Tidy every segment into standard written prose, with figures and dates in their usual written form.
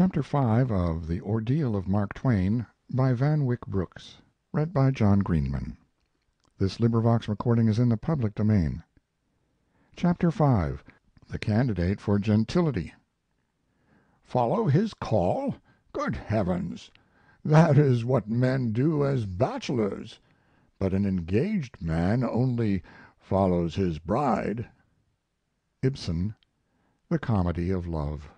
Chapter 5 of The Ordeal of Mark Twain, by Van Wyck Brooks. Read by John Greenman. This recording is in the public domain. Chapter 5. The Candidate for Gentility. Follow his call? Good heavens! That is what men do as bachelors, but an engaged man only follows his bride. Ibsen, The Comedy of Love.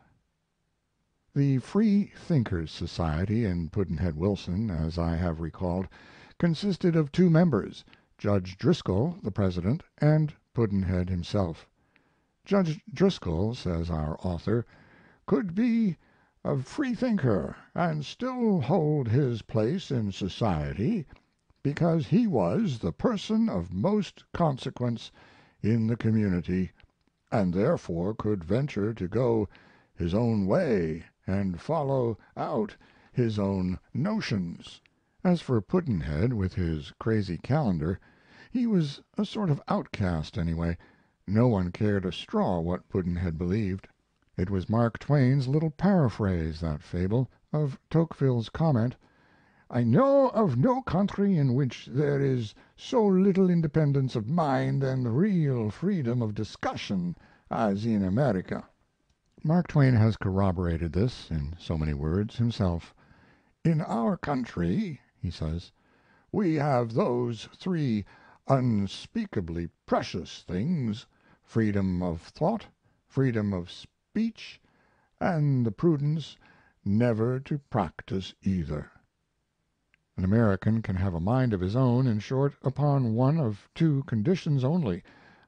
The Free Thinkers Society in Pudd'nhead Wilson, as I have recalled, consisted of two members, Judge Driscoll, the president, and Pudd'nhead himself. Judge Driscoll, says our author, could be a freethinker and still hold his place in society because he was the person of most consequence in the community, and therefore could venture to go his own way and follow out his own notions. As for Pudd'nhead, with his crazy calendar, he was a sort of outcast anyway. No one cared a straw what Pudd'nhead believed. It was Mark Twain's little paraphrase, that fable, of Tocqueville's comment, "I know of no country in which there is so little independence of mind and real freedom of discussion as in America." Mark Twain has corroborated this, in so many words, himself. "In our country," he says, "we have those three unspeakably precious things freedom of thought, freedom of speech, and the prudence never to practice either." An American can have a mind of his own, in short, upon one of two conditions only.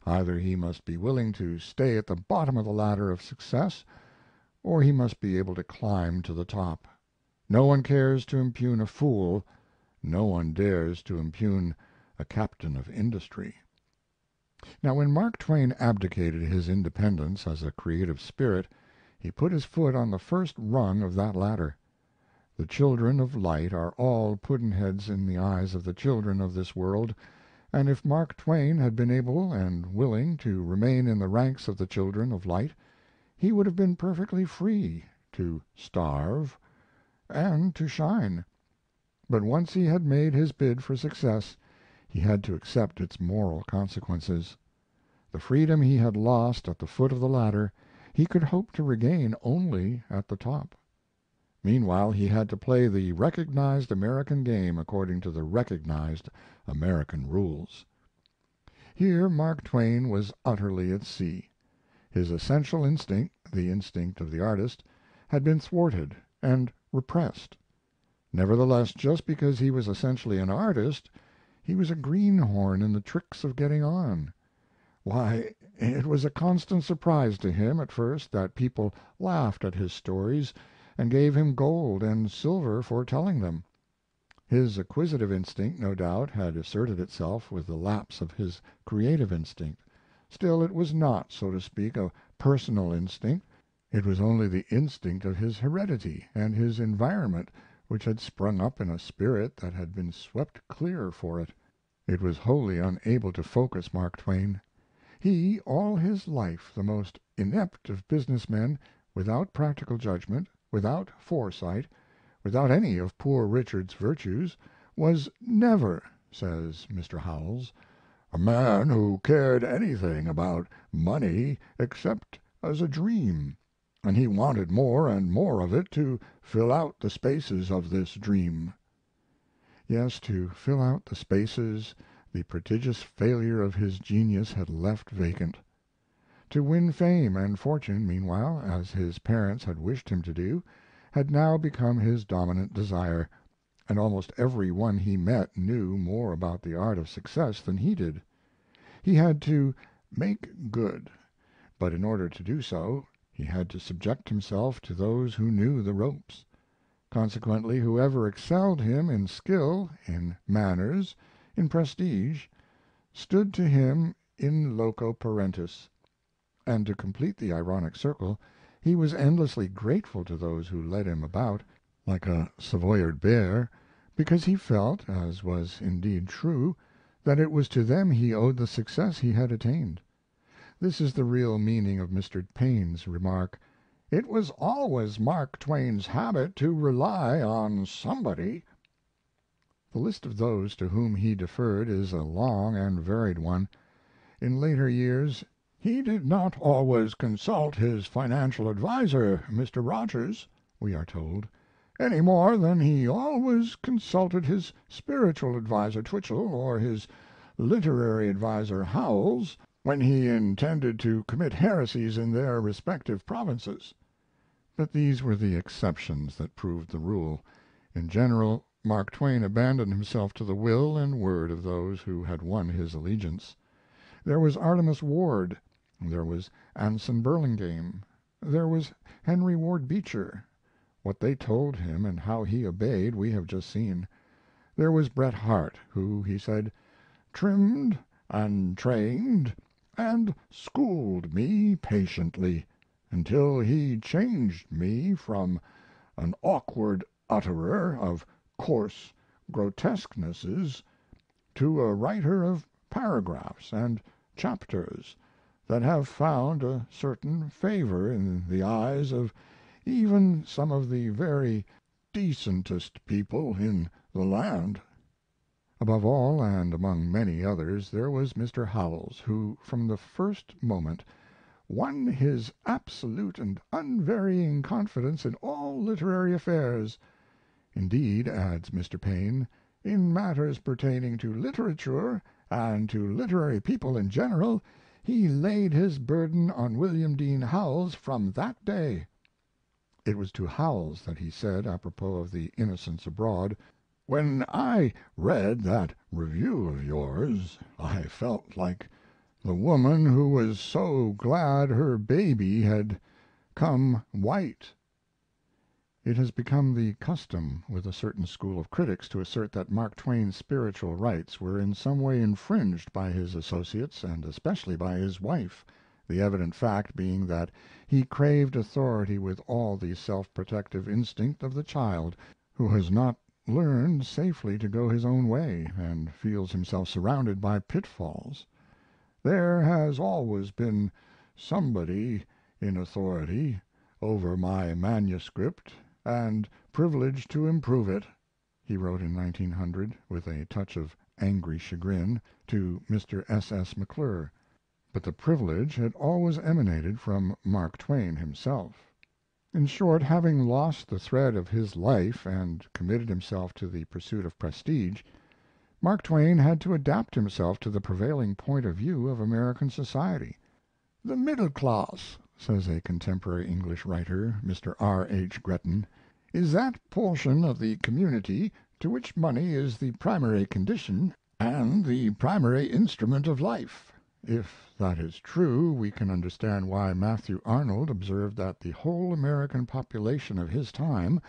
Either he must be willing to stay at the bottom of the ladder of success, or he must be able to climb to the top. No one cares to impugn a fool, no one dares to impugn a captain of industry. Now, when Mark Twain abdicated his independence as a creative spirit, he put his foot on the first rung of that ladder. The children of light are all Pudd'nheads in the eyes of the children of this world, and if Mark Twain had been able and willing to remain in the ranks of the children of light, he would have been perfectly free to starve and to shine. But once he had made his bid for success, he had to accept its moral consequences. The freedom he had lost at the foot of the ladder he could hope to regain only at the top. Meanwhile he had to play the recognized American game according to the recognized American rules. Here Mark Twain was utterly at sea. His essential instinct, the instinct of the artist, had been thwarted and repressed. Nevertheless, just because he was essentially an artist, he was a greenhorn in the tricks of getting on. Why, it was a constant surprise to him at first that people laughed at his stories and gave him gold and silver for telling them. His acquisitive instinct, no doubt, had asserted itself with the lapse of his creative instinct. Still, it was not, so to speak, a personal instinct. It was only the instinct of his heredity and his environment, which had sprung up in a spirit that had been swept clear for it. It was wholly unable to focus Mark Twain. He, all his life the most inept of business men, without practical judgment, without foresight, without any of Poor Richard's virtues, was never, says Mr. Howells, a man who cared anything about money except as a dream, and he wanted more and more of it to fill out the spaces of this dream. Yes, to fill out the spaces the prodigious failure of his genius had left vacant. To win fame and fortune, meanwhile, as his parents had wished him to do, had now become his dominant desire, and almost every one he met knew more about the art of success than he did. He had to "make good," but in order to do so he had to subject himself to those who knew the ropes. Consequently, whoever excelled him in skill, in manners, in prestige, stood to him in loco parentis. And to complete the ironic circle, he was endlessly grateful to those who led him about, like a Savoyard bear, because he felt, as was indeed true, that it was to them he owed the success he had attained. This is the real meaning of Mr. Paine's remark, It was always Mark Twain's habit to rely on somebody." The list of those to whom he deferred is a long and varied one. In later years "he did not always consult his financial adviser, Mr. Rogers," we are told, "any more than he always consulted his spiritual adviser, Twichell, or his literary adviser, Howells, when he intended to commit heresies in their respective provinces." But these were the exceptions that proved the rule. In general, Mark Twain abandoned himself to the will and word of those who had won his allegiance. There was Artemus Ward, there was Anson Burlingame, there was Henry Ward Beecher. What they told him and how he obeyed we have just seen. There was Bret Harte, who, he said, "trimmed and trained and schooled me patiently, until he changed me from an awkward utterer of coarse grotesquenesses to a writer of paragraphs and chapters that have found a certain favor in the eyes of even some of the very decentest people in the land." Above all, and among many others, there was Mr. Howells, who, from the first moment, "won his absolute and unvarying confidence in all literary affairs. Indeed," adds Mr. Paine, "in matters pertaining to literature and to literary people in general, he laid his burden on William Dean Howells from that day." It was to Howells that he said, apropos of the Innocents Abroad, "When I read that review of yours I felt like the woman who was so glad her baby had come white." It has become the custom with a certain school of critics to assert that Mark Twain's spiritual rights were in some way infringed by his associates, and especially by his wife, the evident fact being that he craved authority with all the self protective instinct of the child who has not learned safely to go his own way, and feels himself surrounded by pitfalls. "There has always been somebody in authority over my manuscript and privileged to improve it," he wrote in 1900, with a touch of angry chagrin, to Mr. S. S. McClure. But the privilege had always emanated from Mark Twain himself. In short, having lost the thread of his life and committed himself to the pursuit of prestige, Mark Twain had to adapt himself to the prevailing point of view of American society. "The middle class," says a contemporary English writer, Mr. R. H. Gretton, "is that portion of the community to which money is the primary condition and the primary instrument of life." If that is true, we can understand why Matthew Arnold observed that the whole American population of his time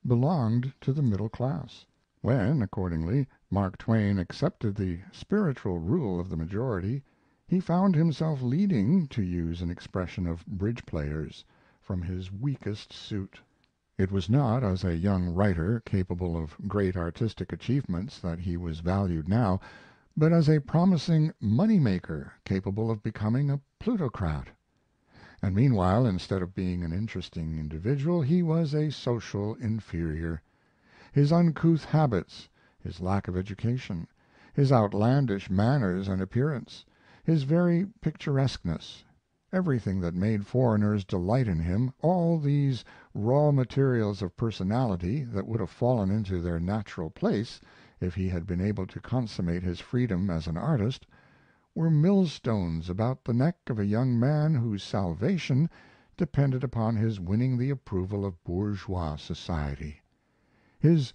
belonged to the middle class. When, accordingly, Mark Twain accepted the spiritual rule of the majority, he found himself leading, to use an expression of bridge players, from his weakest suit. It was not as a young writer capable of great artistic achievements that he was valued now, but as a promising money maker capable of becoming a plutocrat. And meanwhile, instead of being an interesting individual, he was a social inferior. His uncouth habits, his lack of education, his outlandish manners and appearance, his very picturesqueness, everything that made foreigners delight in him, all these raw materials of personality that would have fallen into their natural place if he had been able to consummate his freedom as an artist, were millstones about the neck of a young man whose salvation depended upon his winning the approval of bourgeois society. His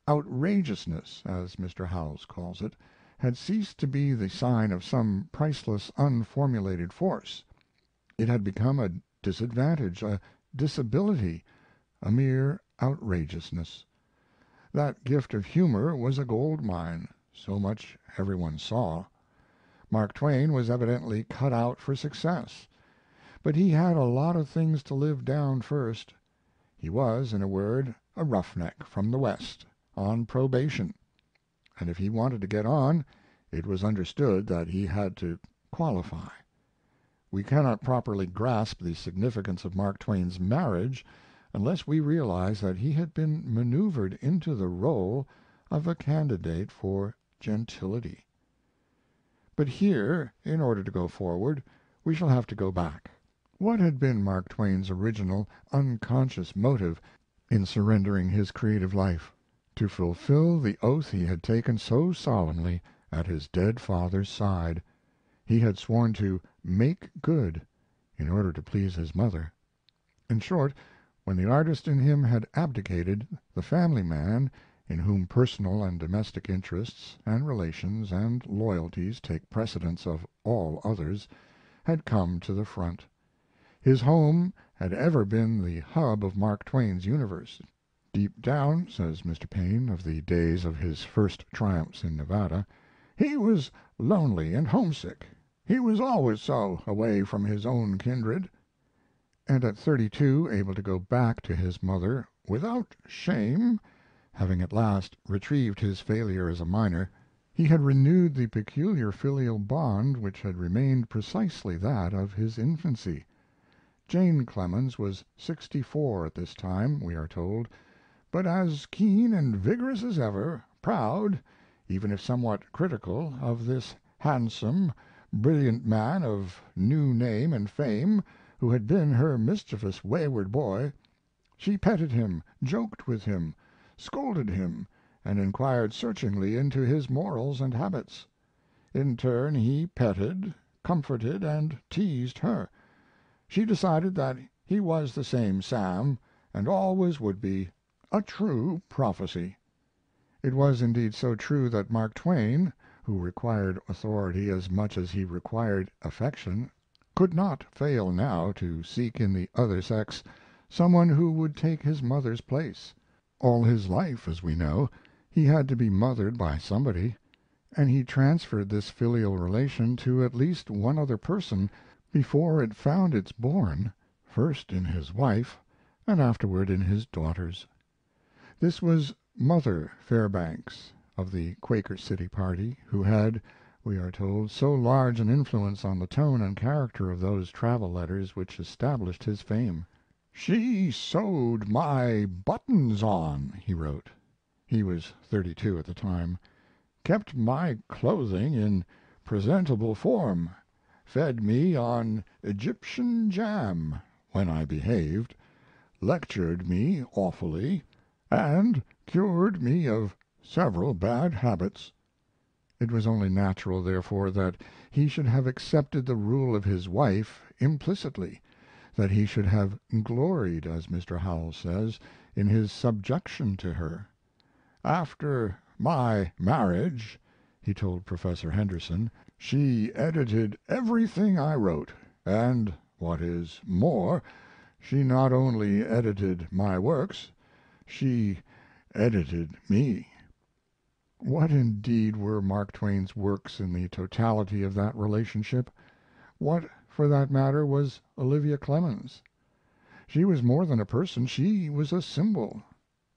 outrageousness, as Mr. Howells calls it, had ceased to be the sign of some priceless, unformulated force. It had become a disadvantage, a disability, a mere outrageousness. That gift of humor was a gold mine, so much every one saw. Mark Twain was evidently cut out for success, but he had a lot of things to live down first. He was, in a word, a roughneck from the West, on probation, and if he wanted to get on, it was understood that he had to qualify. We cannot properly grasp the significance of Mark Twain's marriage unless we realize that he had been maneuvered into the role of a candidate for gentility. But here, in order to go forward, we shall have to go back. What had been Mark Twain's original unconscious motive in surrendering his creative life? To fulfill the oath he had taken so solemnly at his dead father's side. He had sworn to "make good" in order to please his mother. In short, when the artist in him had abdicated, the family man, in whom personal and domestic interests and relations and loyalties take precedence of all others, had come to the front. His home had ever been the hub of Mark Twain's universe. Deep down, says Mr. Paine of the days of his first triumphs in Nevada, he was lonely and homesick. He was always so, away from his own kindred. And at 32, able to go back to his mother without shame, having at last retrieved his failure as a miner, he had renewed the peculiar filial bond which had remained precisely that of his infancy. Jane Clemens was 64 at this time, we are told, but as keen and vigorous as ever, proud, even if somewhat critical, of this handsome, brilliant man of new name and fame who had been her mischievous wayward boy. She petted him, joked with him, scolded him, and inquired searchingly into his morals and habits. In turn he petted, comforted, and teased her. She decided that he was the same Sam, and always would be, a true prophecy. It was indeed so true that Mark Twain, who required authority as much as he required affection, could not fail now to seek in the other sex some one who would take his mother's place. All his life, as we know, he had to be mothered by somebody, and he transferred this filial relation to at least one other person before it found its bourne, first in his wife and afterward in his daughters. This was Mother Fairbanks, of the Quaker City party, who had, we are told, so large an influence on the tone and character of those travel letters which established his fame. "She sewed my buttons on," he wrote. He was 32 at the time. "Kept my clothing in presentable form, fed me on Egyptian jam when I behaved, lectured me awfully, and cured me of several bad habits." It was only natural, therefore, that he should have accepted the rule of his wife implicitly, that he should have gloried, as Mr. Howells says, in his subjection to her. "After my marriage," he told Professor Henderson, "she edited everything I wrote, and, what is more, she not only edited my works, she edited me." What indeed were Mark Twain's works in the totality of that relationship? What, for that matter, was Olivia Clemens? She was more than a person, she was a symbol.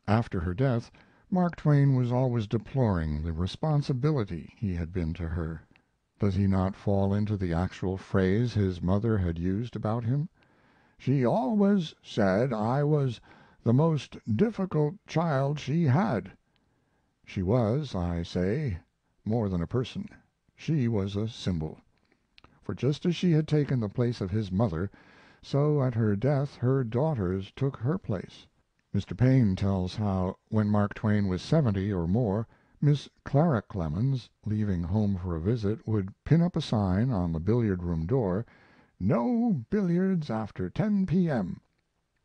After her death, Mark Twain was always deploring the responsibility he had been to her. Does he not fall into the actual phrase his mother had used about him? "She always said I was the most difficult child she had." She was, I say, more than a person, she was a symbol. For just as she had taken the place of his mother, so at her death her daughters took her place. Mr. Paine tells how, when Mark Twain was 70 or more, Miss Clara Clemens, leaving home for a visit, would pin up a sign on the billiard room door, "No billiards after 10 P.M."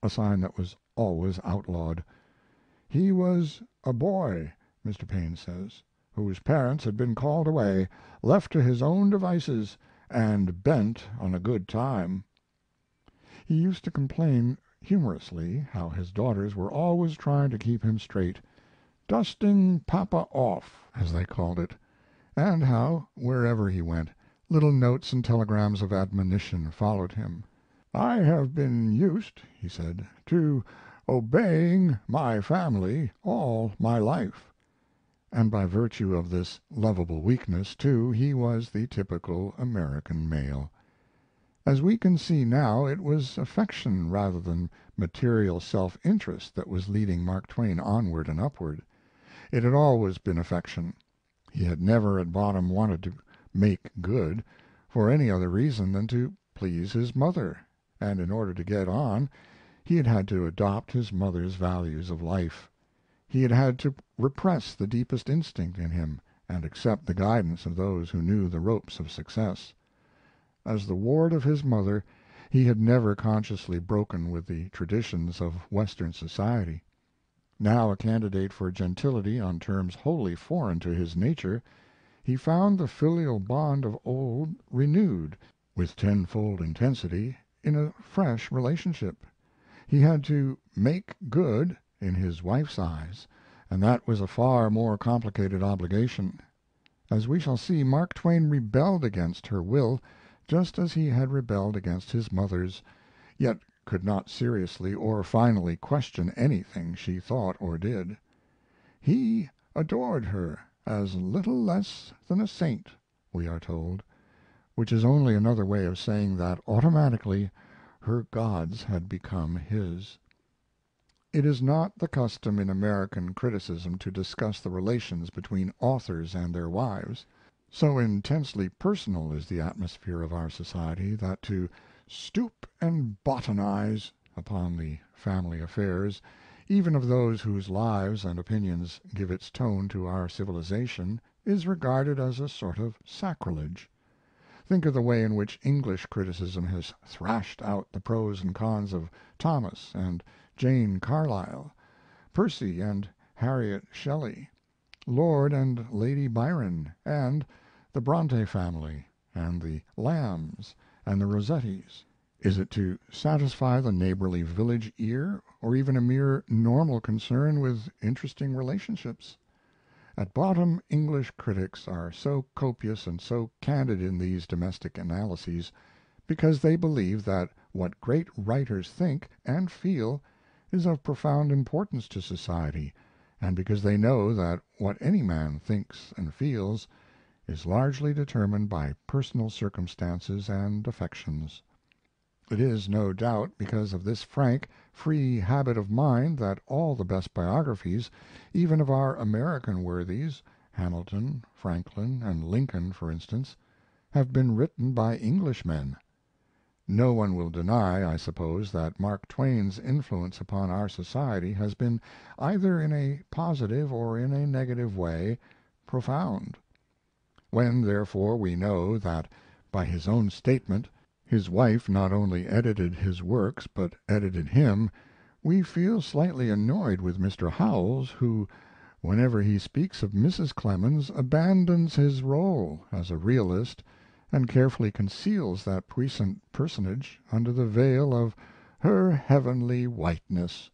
a sign that was always outlawed. He was a boy, Mr. Paine says, whose parents had been called away, left to his own devices, and bent on a good time. He used to complain humorously how his daughters were always trying to keep him straight, "dusting papa off," as they called it, and how, wherever he went, little notes and telegrams of admonition followed him. "I have been used," he said, "to obeying my family all my life." And by virtue of this lovable weakness, too, he was the typical American male. As we can see now, it was affection rather than material self interest that was leading Mark Twain onward and upward. It had always been affection. He had never at bottom wanted to "make good" for any other reason than to please his mother, and in order to get on he had had to adopt his mother's values of life. He had had to repress the deepest instinct in him and accept the guidance of those who knew the ropes of success. As the ward of his mother, he had never consciously broken with the traditions of Western society. Now a candidate for gentility on terms wholly foreign to his nature, he found the filial bond of old renewed, with tenfold intensity, in a fresh relationship. He had to "make good" in his wife's eyes, and that was a far more complicated obligation. As we shall see, Mark Twain rebelled against her will, just as he had rebelled against his mother's, yet could not seriously or finally question anything she thought or did. He adored her as little less than a saint, we are told, which is only another way of saying that automatically her gods had become his. It is not the custom in American criticism to discuss the relations between authors and their wives. So intensely personal is the atmosphere of our society that to stoop and botanize upon the family affairs, even of those whose lives and opinions give its tone to our civilization, is regarded as a sort of sacrilege. Think of the way in which English criticism has thrashed out the pros and cons of Thomas and Jane Carlyle, Percy and Harriet Shelley, Lord and Lady Byron, and the Bronte family, and the Lambs and the Rossettis. Is it to satisfy the neighborly village ear, or even a mere normal concern with interesting relationships? At bottom, English critics are so copious and so candid in these domestic analyses because they believe that what great writers think and feel is of profound importance to society, and because they know that what any man thinks and feels is largely determined by personal circumstances and affections. It is, no doubt, because of this frank, free habit of mind that all the best biographies, even of our American worthies Hamilton, Franklin, and Lincoln, for instance have been written by Englishmen. No one will deny, I suppose, that Mark Twain's influence upon our society has been, either in a positive or in a negative way, profound. When, therefore, we know that, by his own statement, his wife not only edited his works but edited him, we feel slightly annoyed with Mr. Howells, who, whenever he speaks of Mrs. Clemens, abandons his role as a realist and carefully conceals that puissant personage under the veil of "her heavenly whiteness."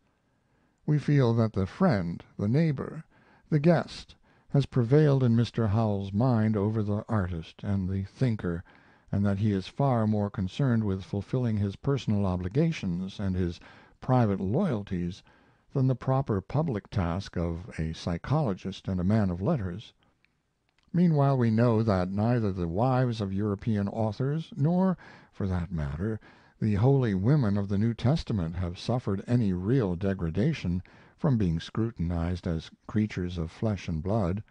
We feel that the friend, the neighbor, the guest has prevailed in Mr. Howells's mind over the artist and the thinker, and that he is far more concerned with fulfilling his personal obligations and his private loyalties than the proper public task of a psychologist and a man of letters. Meanwhile, we know that neither the wives of European authors nor, for that matter, the holy women of the New Testament have suffered any real degradation from being scrutinized as creatures of flesh and blood.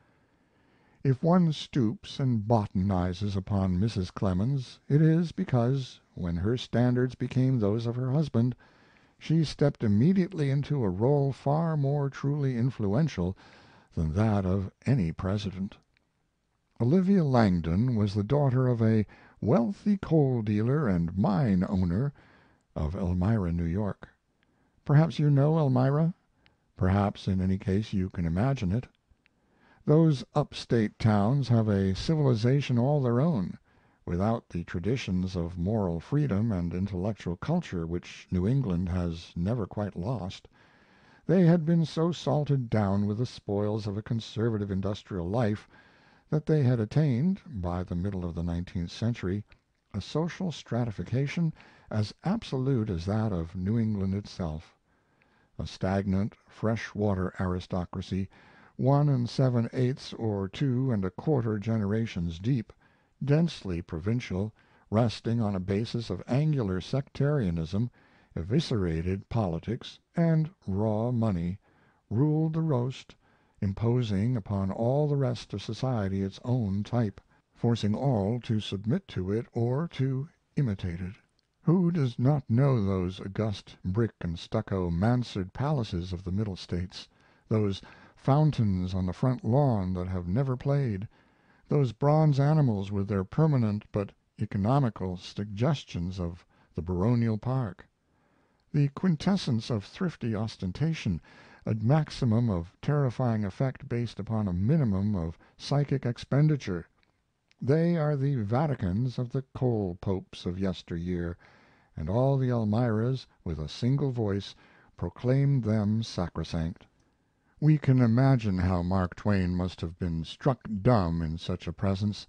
If one stoops and botanizes upon Mrs. Clemens, it is because, when her standards became those of her husband, she stepped immediately into a role far more truly influential than that of any president. Olivia Langdon was the daughter of a wealthy coal dealer and mine owner of Elmira, New York. Perhaps you know Elmira? Perhaps, in any case, you can imagine it. Those upstate towns have a civilization all their own, without the traditions of moral freedom and intellectual culture which New England has never quite lost. They had been so salted down with the spoils of a conservative industrial life that they had attained, by the middle of the 19th century, a social stratification as absolute as that of New England itself. A stagnant, fresh-water aristocracy, 1 7/8 or 2 1/4 generations deep, densely provincial, resting on a basis of angular sectarianism, eviscerated politics, and raw money, ruled the roast, imposing upon all the rest of society its own type, forcing all to submit to it or to imitate it. Who does not know those august brick and stucco mansard palaces of the Middle States, those fountains on the front lawn that have never played, those bronze animals with their permanent but economical suggestions of the baronial park? The quintessence of thrifty ostentation, a maximum of terrifying effect based upon a minimum of psychic expenditure. They are the Vaticans of the coal popes of yesteryear, and all the Elmiras, with a single voice, proclaimed them sacrosanct. We can imagine how Mark Twain must have been struck dumb in such a presence.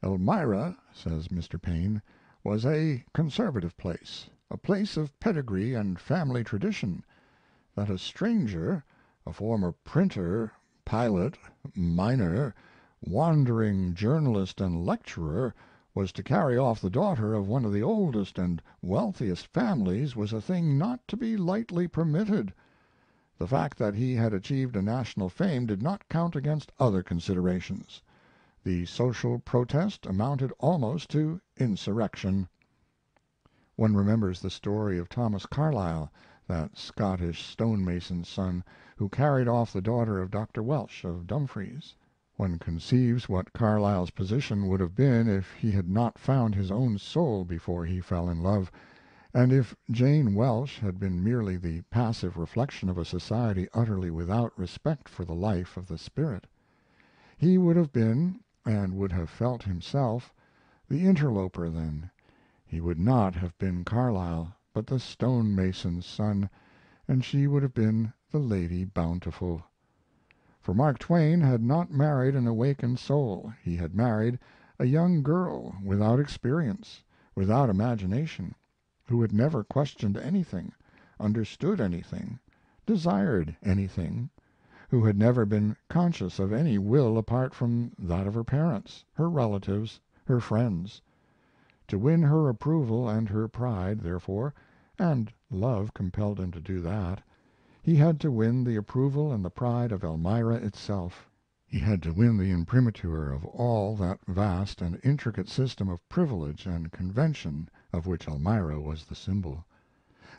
Elmira, says Mr. Paine, was a conservative place, a place of pedigree and family tradition. That a stranger, a former printer, pilot, miner, wandering journalist and lecturer, was to carry off the daughter of one of the oldest and wealthiest families was a thing not to be lightly permitted. The fact that he had achieved a national fame did not count against other considerations. The social protest amounted almost to insurrection. One remembers the story of Thomas Carlyle, that Scottish stonemason's son, who carried off the daughter of Dr. Welsh of Dumfries. One conceives what Carlyle's position would have been if he had not found his own soul before he fell in love, and if Jane Welsh had been merely the passive reflection of a society utterly without respect for the life of the spirit. He would have been, and would have felt himself, the interloper then. He would not have been Carlyle, but the stonemason's son, and she would have been the Lady Bountiful. For Mark Twain had not married an awakened soul. He had married a young girl without experience, without imagination, who had never questioned anything, understood anything, desired anything, who had never been conscious of any will apart from that of her parents, her relatives, her friends. To win her approval and her pride, therefore, and love compelled him to do that, he had to win the approval and the pride of Elmira itself. He had to win the imprimatur of all that vast and intricate system of privilege and convention of which Elmira was the symbol.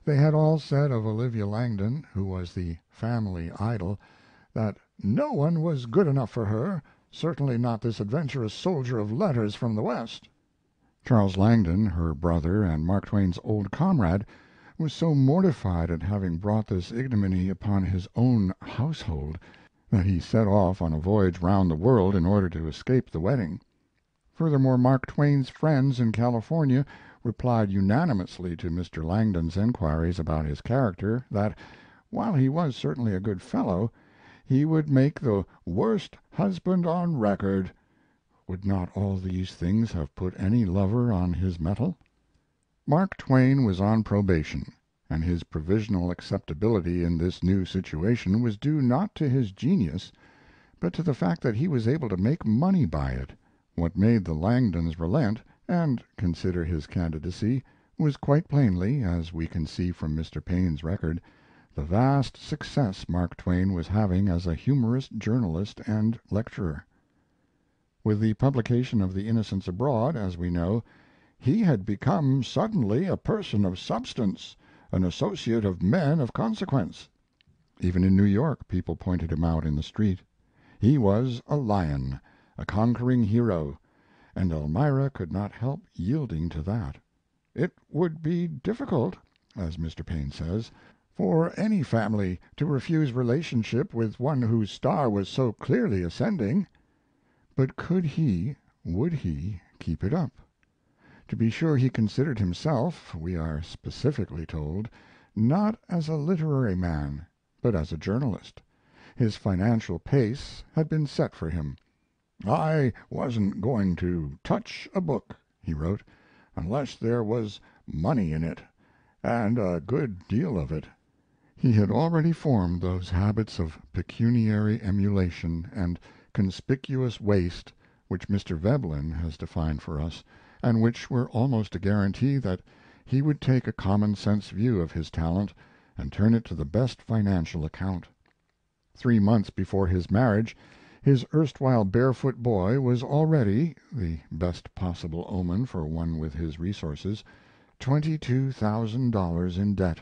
They had all said of Olivia Langdon, who was the family idol, that no one was good enough for her, certainly not this adventurous soldier of letters from the West. Charles Langdon, her brother and Mark Twain's old comrade, was so mortified at having brought this ignominy upon his own household that he set off on a voyage round the world in order to escape the wedding. Furthermore, Mark Twain's friends in California replied unanimously to Mr. Langdon's enquiries about his character that, while he was certainly a good fellow, he would make the worst husband on record. Would not all these things have put any lover on his mettle? Mark Twain was on probation, and his provisional acceptability in this new situation was due not to his genius, but to the fact that he was able to make money by it. What made the Langdons relent and consider his candidacy was quite plainly, as we can see from Mr. Paine's record, the vast success Mark Twain was having as a humorist, journalist, and lecturer. With the publication of The Innocents Abroad, as we know, he had become suddenly a person of substance, an associate of men of consequence. Even in New York people pointed him out in the street. He was a lion, a conquering hero, and Elmira could not help yielding to that. It would be difficult, as Mr. Paine says, for any family to refuse relationship with one whose star was so clearly ascending. But could he, would he, keep it up? To be sure, he considered himself, we are specifically told, not as a literary man, but as a journalist. His financial pace had been set for him. "I wasn't going to touch a book," he wrote, "unless there was money in it, and a good deal of it." He had already formed those habits of pecuniary emulation and conspicuous waste which Mr. Veblen has defined for us and which were almost a guarantee that he would take a common sense view of his talent and turn it to the best financial account. 3 months before his marriage his erstwhile barefoot boy was already the best possible omen for one with his resources $22,000 in debt.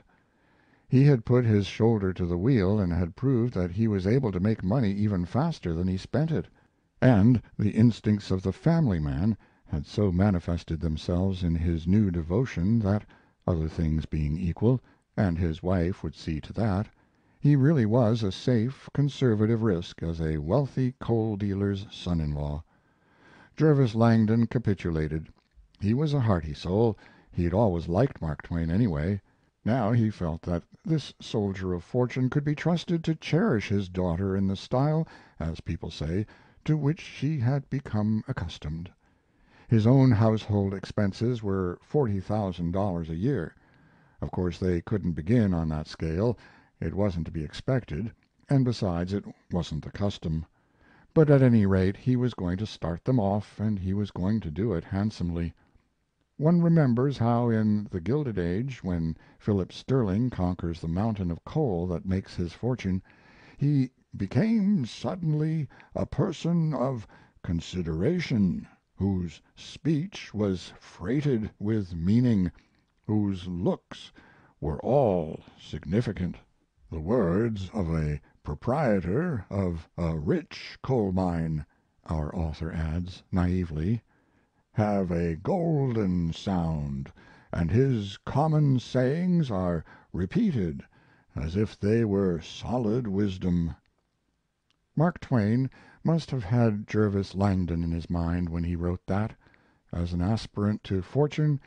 He had put his shoulder to the wheel and had proved that he was able to make money even faster than he spent it. And the instincts of the family man had so manifested themselves in his new devotion that, other things being equal, and his wife would see to that, he really was a safe, conservative risk as a wealthy coal dealer's son-in-law. Jervis Langdon capitulated. He was a hearty soul. He had always liked Mark Twain, anyway. Now he felt that this soldier of fortune could be trusted to cherish his daughter in the style, as people say, to which she had become accustomed. His own household expenses were $40,000 a year. Of course they couldn't begin on that scale. It wasn't to be expected, and besides it wasn't the custom. But at any rate he was going to start them off, and he was going to do it handsomely. One remembers how in The Gilded Age, when Philip Sterling conquers the mountain of coal that makes his fortune, he became suddenly a person of consideration, whose speech was freighted with meaning, whose looks were all significant. The words of a proprietor of a rich coal mine, our author adds, naively, have a golden sound, and his common sayings are repeated as if they were solid wisdom. Mark Twain must have had Jervis Langdon in his mind when he wrote that. As an aspirant to fortune,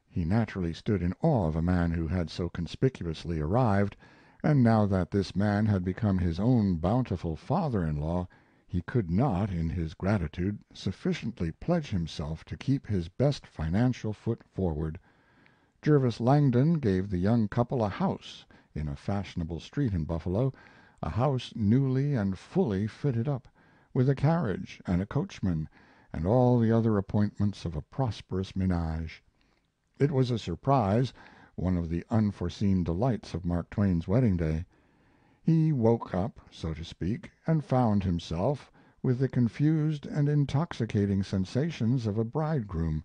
he naturally stood in awe of a man who had so conspicuously arrived, and now that this man had become his own bountiful father-in-law, he could not, in his gratitude, sufficiently pledge himself to keep his best financial foot forward. Jervis Langdon gave the young couple a house in a fashionable street in Buffalo, a house newly and fully fitted up, with a carriage and a coachman, and all the other appointments of a prosperous menage. It was a surprise, one of the unforeseen delights of Mark Twain's wedding day. He woke up, so to speak, and found himself with the confused and intoxicating sensations of a bridegroom,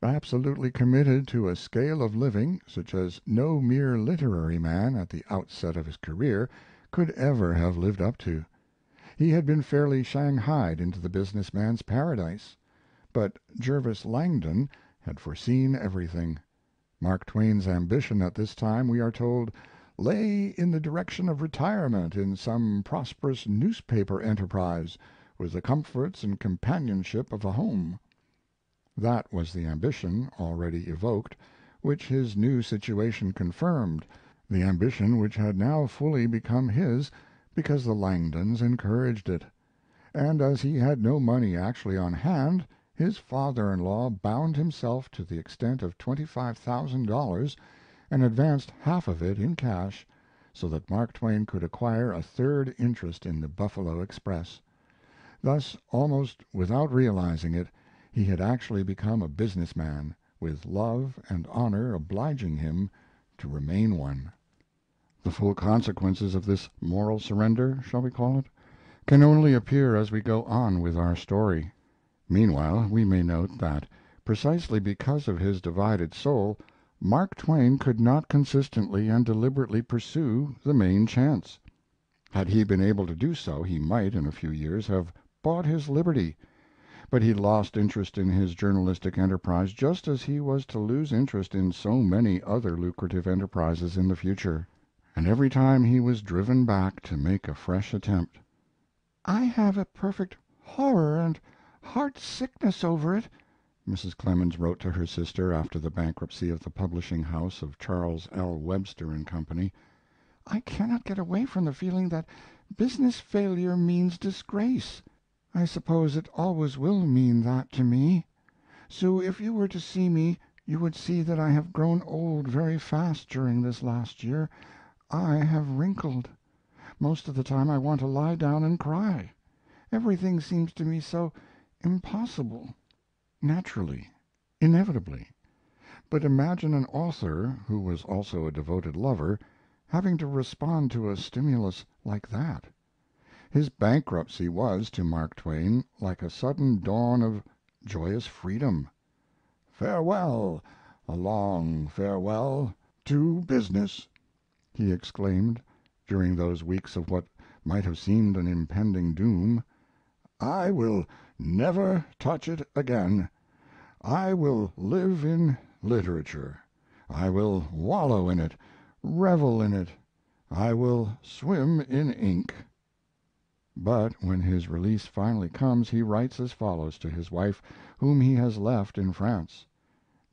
absolutely committed to a scale of living such as no mere literary man at the outset of his career could ever have lived up to. He had been fairly shanghaied into the business man's paradise. But Jervis Langdon had foreseen everything. Mark Twain's ambition at this time, we are told, lay in the direction of retirement in some prosperous newspaper enterprise, with the comforts and companionship of a home. That was the ambition, already evoked, which his new situation confirmed, the ambition which had now fully become his because the Langdons encouraged it. And as he had no money actually on hand, his father-in-law bound himself to the extent of $25,000 and advanced half of it in cash, so that Mark Twain could acquire a third interest in the Buffalo Express. Thus, almost without realizing it, he had actually become a business man, with love and honor obliging him to remain one. The full consequences of this moral surrender, shall we call it, can only appear as we go on with our story. Meanwhile, we may note that, precisely because of his divided soul, Mark Twain could not consistently and deliberately pursue the main chance. Had he been able to do so, he might, in a few years, have bought his liberty. But he lost interest in his journalistic enterprise just as he was to lose interest in so many other lucrative enterprises in the future, and every time he was driven back to make a fresh attempt. "I have a perfect horror and heart sickness over it," Mrs. Clemens wrote to her sister after the bankruptcy of the publishing house of Charles L. Webster and Company. "I cannot get away from the feeling that business failure means disgrace. I suppose it always will mean that to me. Sue, if you were to see me you would see that I have grown old very fast during this last year. I have wrinkled. Most of the time I want to lie down and cry. Everything seems to me so impossible." Naturally. Inevitably. But imagine an author, who was also a devoted lover, having to respond to a stimulus like that. His bankruptcy was, to Mark Twain, like a sudden dawn of joyous freedom. "Farewell, a long farewell to business," he exclaimed, during those weeks of what might have seemed an impending doom. "I will never touch it again. I will live in literature. I will wallow in it, revel in it. I will swim in ink." But when his release finally comes he writes as follows to his wife, whom he has left in France: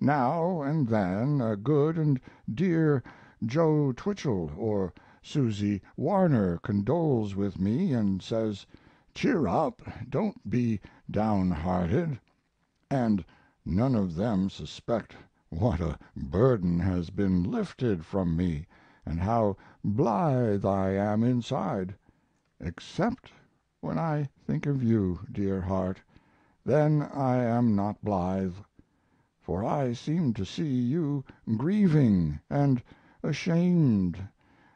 "Now and then a good and dear Joe Twichell or Susie Warner condoles with me and says, 'Cheer up, don't be downhearted,' and none of them suspect what a burden has been lifted from me and how blithe I am inside. Except when I think of you, dear heart, then I am not blithe, for I seem to see you grieving and ashamed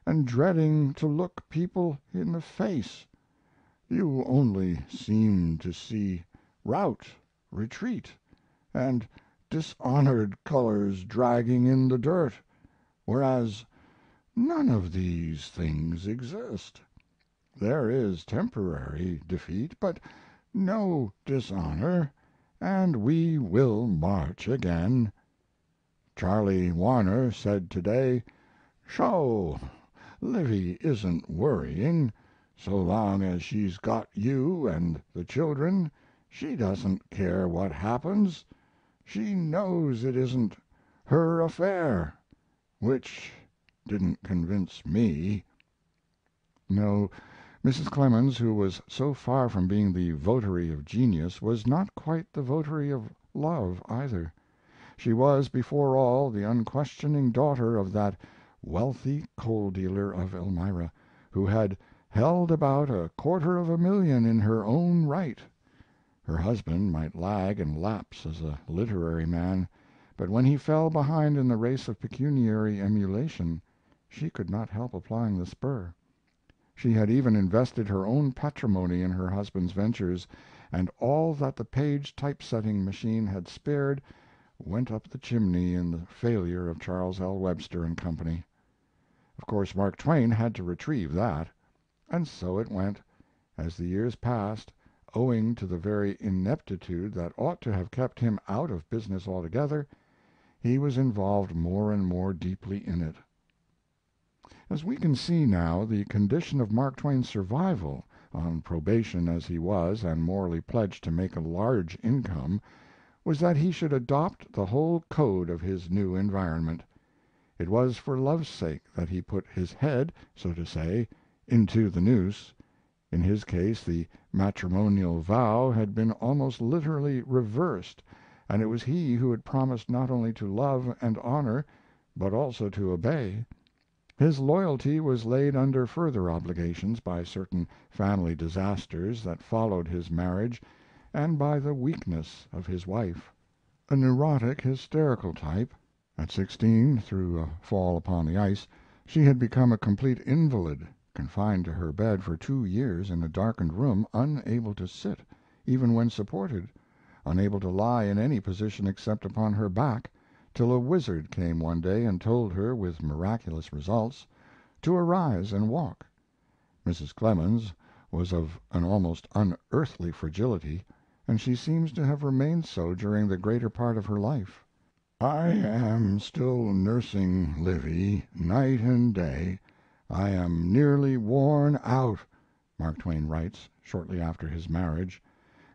and dreading to look people in the face. You only seem to see rout, retreat, and dishonored colors dragging in the dirt, whereas none of these things exist. There is temporary defeat, but no dishonor, and we will march again. Charlie Warner said to day, 'Sho, Livy isn't worrying. So long as she's got you and the children she doesn't care what happens. She knows it isn't her affair,' which didn't convince me." No, Mrs. Clemens, who was so far from being the votary of genius, was not quite the votary of love either. She was, before all, the unquestioning daughter of that wealthy coal dealer of Elmira, who had held about $250,000 in her own right. Her husband might lag and lapse as a literary man, but when he fell behind in the race of pecuniary emulation she could not help applying the spur. She had even invested her own patrimony in her husband's ventures, and all that the Page typesetting machine had spared went up the chimney in the failure of Charles L. Webster and Company. Of course Mark Twain had to retrieve that, and so it went, as the years passed, owing to the very ineptitude that ought to have kept him out of business altogether. He was involved more and more deeply in it. As we can see now, the condition of Mark Twain's survival, on probation as he was and morally pledged to make a large income, was that he should adopt the whole code of his new environment. It was for love's sake that he put his head, so to say, into the noose. In his case the matrimonial vow had been almost literally reversed, and it was he who had promised not only to love and honor, but also to obey. His loyalty was laid under further obligations by certain family disasters that followed his marriage and by the weakness of his wife. A neurotic, hysterical type, at 16, through a fall upon the ice, she had become a complete invalid, confined to her bed for 2 years in a darkened room, unable to sit, even when supported, unable to lie in any position except upon her back, till a wizard came one day and told her, with miraculous results, to arise and walk. Mrs. Clemens was of an almost unearthly fragility, and she seems to have remained so during the greater part of her life. "I am still nursing Livy night and day. I am nearly worn out," Mark Twain writes, shortly after his marriage,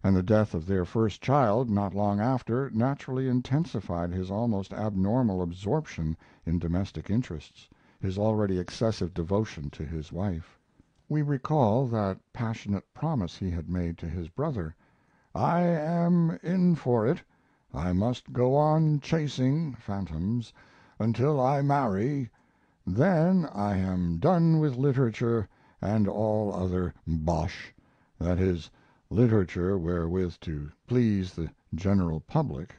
and the death of their first child, not long after, naturally intensified his almost abnormal absorption in domestic interests, his already excessive devotion to his wife. We recall that passionate promise he had made to his brother: "I am in for it. I must go on chasing phantoms until I marry. Then I am done with literature and all other bosh, that is, literature wherewith to please the general public.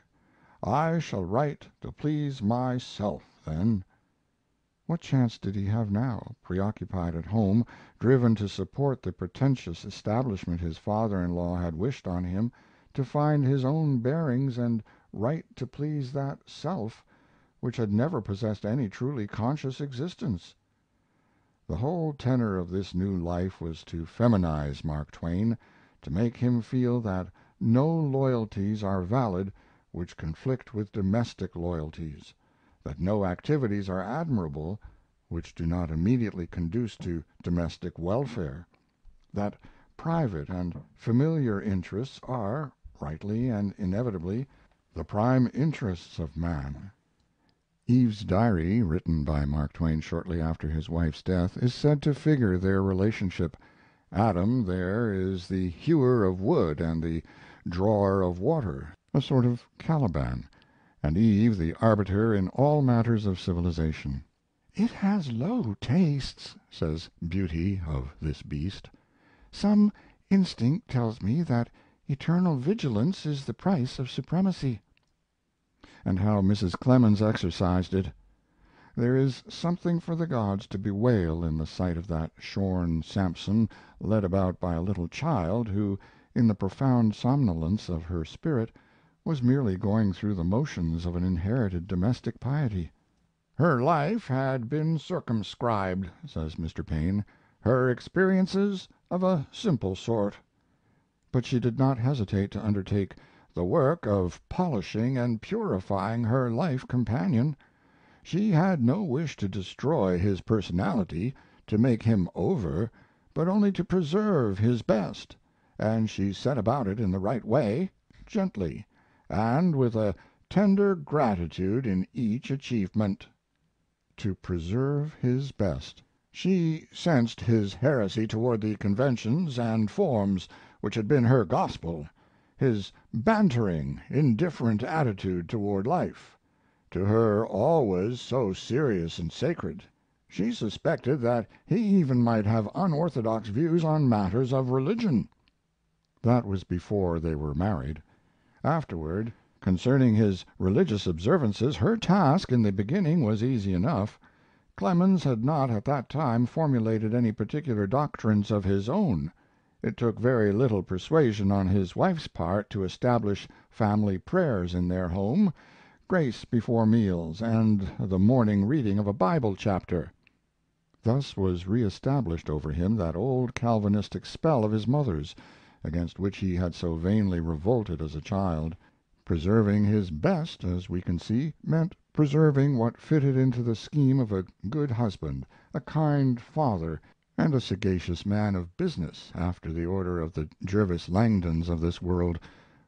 I shall write to please myself then." What chance did he have now, preoccupied at home, driven to support the pretentious establishment his father in law had wished on him, to find his own bearings and write to please that self which had never possessed any truly conscious existence? The whole tenor of this new life was to feminize Mark Twain, to make him feel that no loyalties are valid which conflict with domestic loyalties, that no activities are admirable which do not immediately conduce to domestic welfare, that private and familiar interests are, rightly and inevitably, the prime interests of man. Eve's diary, written by Mark Twain shortly after his wife's death, is said to figure their relationship. Adam there is the hewer of wood and the drawer of water, a sort of Caliban, and Eve the arbiter in all matters of civilization. "It has low tastes," says Beauty of this beast. "Some instinct tells me that eternal vigilance is the price of supremacy." And how Mrs. Clemens exercised it! There is something for the gods to bewail in the sight of that shorn Samson led about by a little child who, in the profound somnolence of her spirit, was merely going through the motions of an inherited domestic piety. "Her life had been circumscribed," says Mr. Paine, "her experiences of a simple sort." But she did not hesitate to undertake the work of polishing and purifying her life companion. She had no wish to destroy his personality, to make him over, but only to preserve his best, and she set about it in the right way, gently, and with a tender gratitude in each achievement. To preserve his best. She sensed his heresy toward the conventions and forms which had been her gospel, his bantering, indifferent attitude toward life, to her always so serious and sacred. She suspected that he even might have unorthodox views on matters of religion. That was before they were married. Afterward, concerning his religious observances, her task in the beginning was easy enough. Clemens had not at that time formulated any particular doctrines of his own. It took very little persuasion on his wife's part to establish family prayers in their home, grace before meals, and the morning reading of a Bible chapter. Thus was reestablished over him that old Calvinistic spell of his mother's, against which he had so vainly revolted as a child. Preserving his best, as we can see, meant preserving what fitted into the scheme of a good husband, a kind father, and a sagacious man of business, after the order of the Jervis Langdons of this world,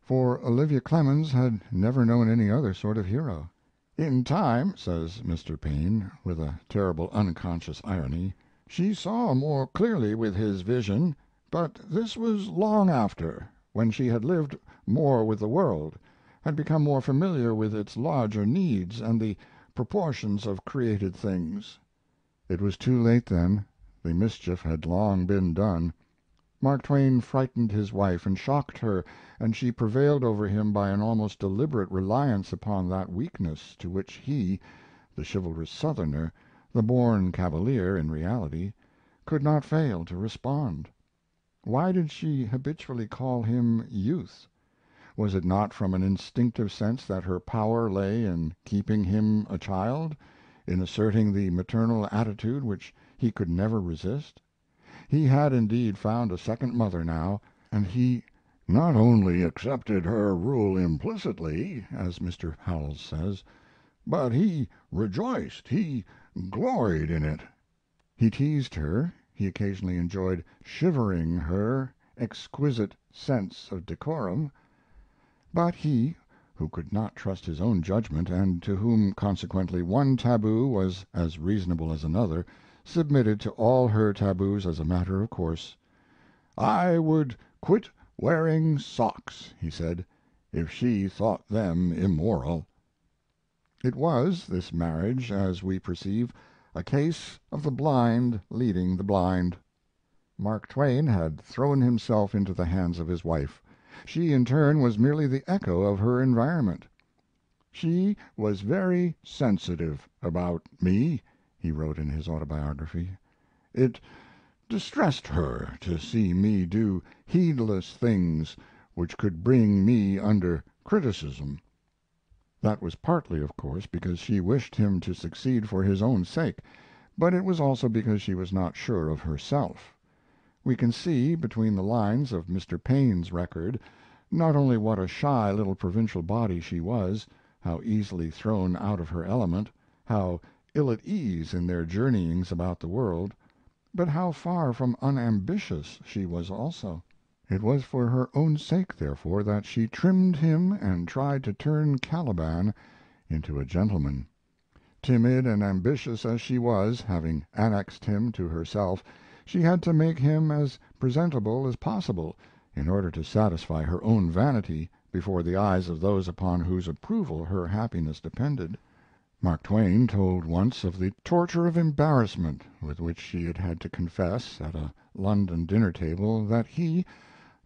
for Olivia Clemens had never known any other sort of hero. "In time," says Mr. Paine, with a terrible unconscious irony, "she saw more clearly with his vision, but this was long after, when she had lived more with the world, had become more familiar with its larger needs and the proportions of created things." It was too late then. The mischief had long been done. Mark Twain frightened his wife and shocked her, and she prevailed over him by an almost deliberate reliance upon that weakness to which he, the chivalrous Southerner, the born cavalier in reality, could not fail to respond. Why did she habitually call him Youth? Was it not from an instinctive sense that her power lay in keeping him a child, in asserting the maternal attitude which he could never resist? He had indeed found a second mother now, and he "not only accepted her rule implicitly," as Mr. Howells says, "but he rejoiced, he gloried in it." He teased her, he occasionally enjoyed shivering her exquisite sense of decorum, but he, who could not trust his own judgment, and to whom, consequently, one taboo was as reasonable as another, submitted to all her taboos as a matter of course. "I would quit wearing socks," he said, "if she thought them immoral." It was, this marriage, as we perceive, a case of the blind leading the blind. Mark Twain had thrown himself into the hands of his wife. She, in turn, was merely the echo of her environment. She was very sensitive about me, he wrote in his autobiography. It distressed her to see me do heedless things which could bring me under criticism. That was partly, of course, because she wished him to succeed for his own sake, but it was also because she was not sure of herself. We can see, between the lines of Mr. Paine's record, not only what a shy little provincial body she was, how easily thrown out of her element, how ill at ease in their journeyings about the world, but how far from unambitious she was also. It was for her own sake, therefore, that she trimmed him and tried to turn Caliban into a gentleman. Timid and ambitious as she was, having annexed him to herself, she had to make him as presentable as possible in order to satisfy her own vanity before the eyes of those upon whose approval her happiness depended. Mark Twain told once of the torture of embarrassment with which she had had to confess, at a London dinner table, that he,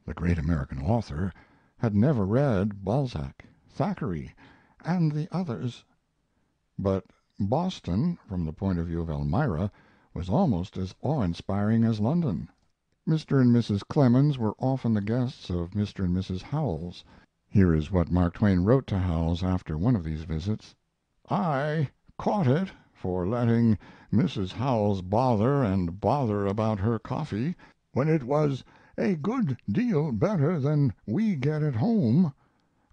the great American author, had never read Balzac, Thackeray, and the others. But Boston, from the point of view of Elmira, was almost as awe inspiring as London. Mr. and Mrs. Clemens were often the guests of Mr. and Mrs. Howells. Here is what Mark Twain wrote to Howells after one of these visits. I caught it for letting Mrs. Howells bother and bother about her coffee, when it was a good deal better than we get at home.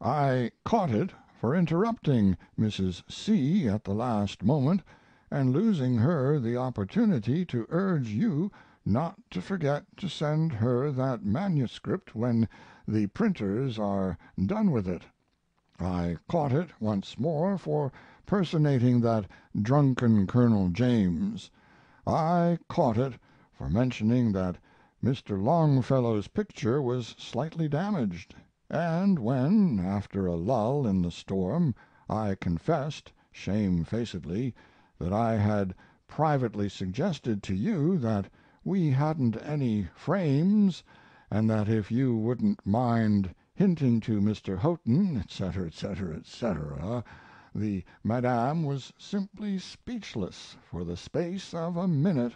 I caught it for interrupting Mrs. C. at the last moment and losing her the opportunity to urge you not to forget to send her that manuscript when the printers are done with it. I caught it once more for personating that drunken Colonel James. I caught it for mentioning that Mr. Longfellow's picture was slightly damaged, and when, after a lull in the storm, I confessed, shamefacedly, that I had privately suggested to you that we hadn't any frames, and that if you wouldn't mind hinting to Mr. Houghton, etc., etc., etc., the Madame was simply speechless for the space of a minute.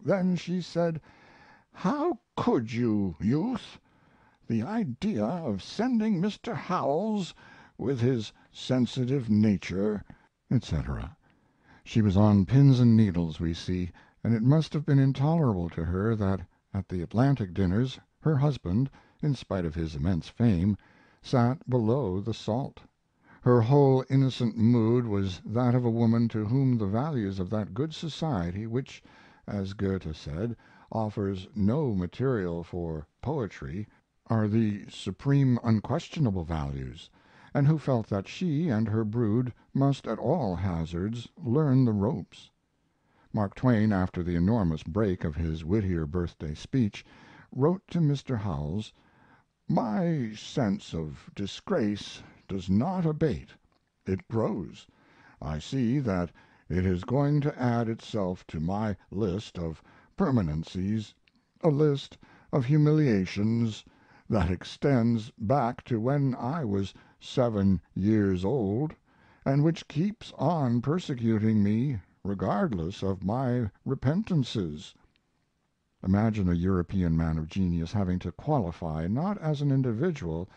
Then she said, "How could you, Youth? The idea of sending Mr. Howells, with his sensitive nature," etc. She was on pins and needles, we see, and it must have been intolerable to her that at the Atlantic dinners her husband, in spite of his immense fame, sat below the salt. Her whole innocent mood was that of a woman to whom the values of that good society which, as Goethe said, offers no material for poetry, are the supreme unquestionable values, and who felt that she and her brood must at all hazards learn the ropes. Mark Twain, after the enormous break of his Whittier birthday speech, wrote to Mr. Howells: "My sense of disgrace does not abate, it grows. I see that it is going to add itself to my list of permanencies, a list of humiliations that extends back to when I was 7 years old, and which keeps on persecuting me regardless of my repentances." Imagine a European man of genius having to qualify, not as an individual,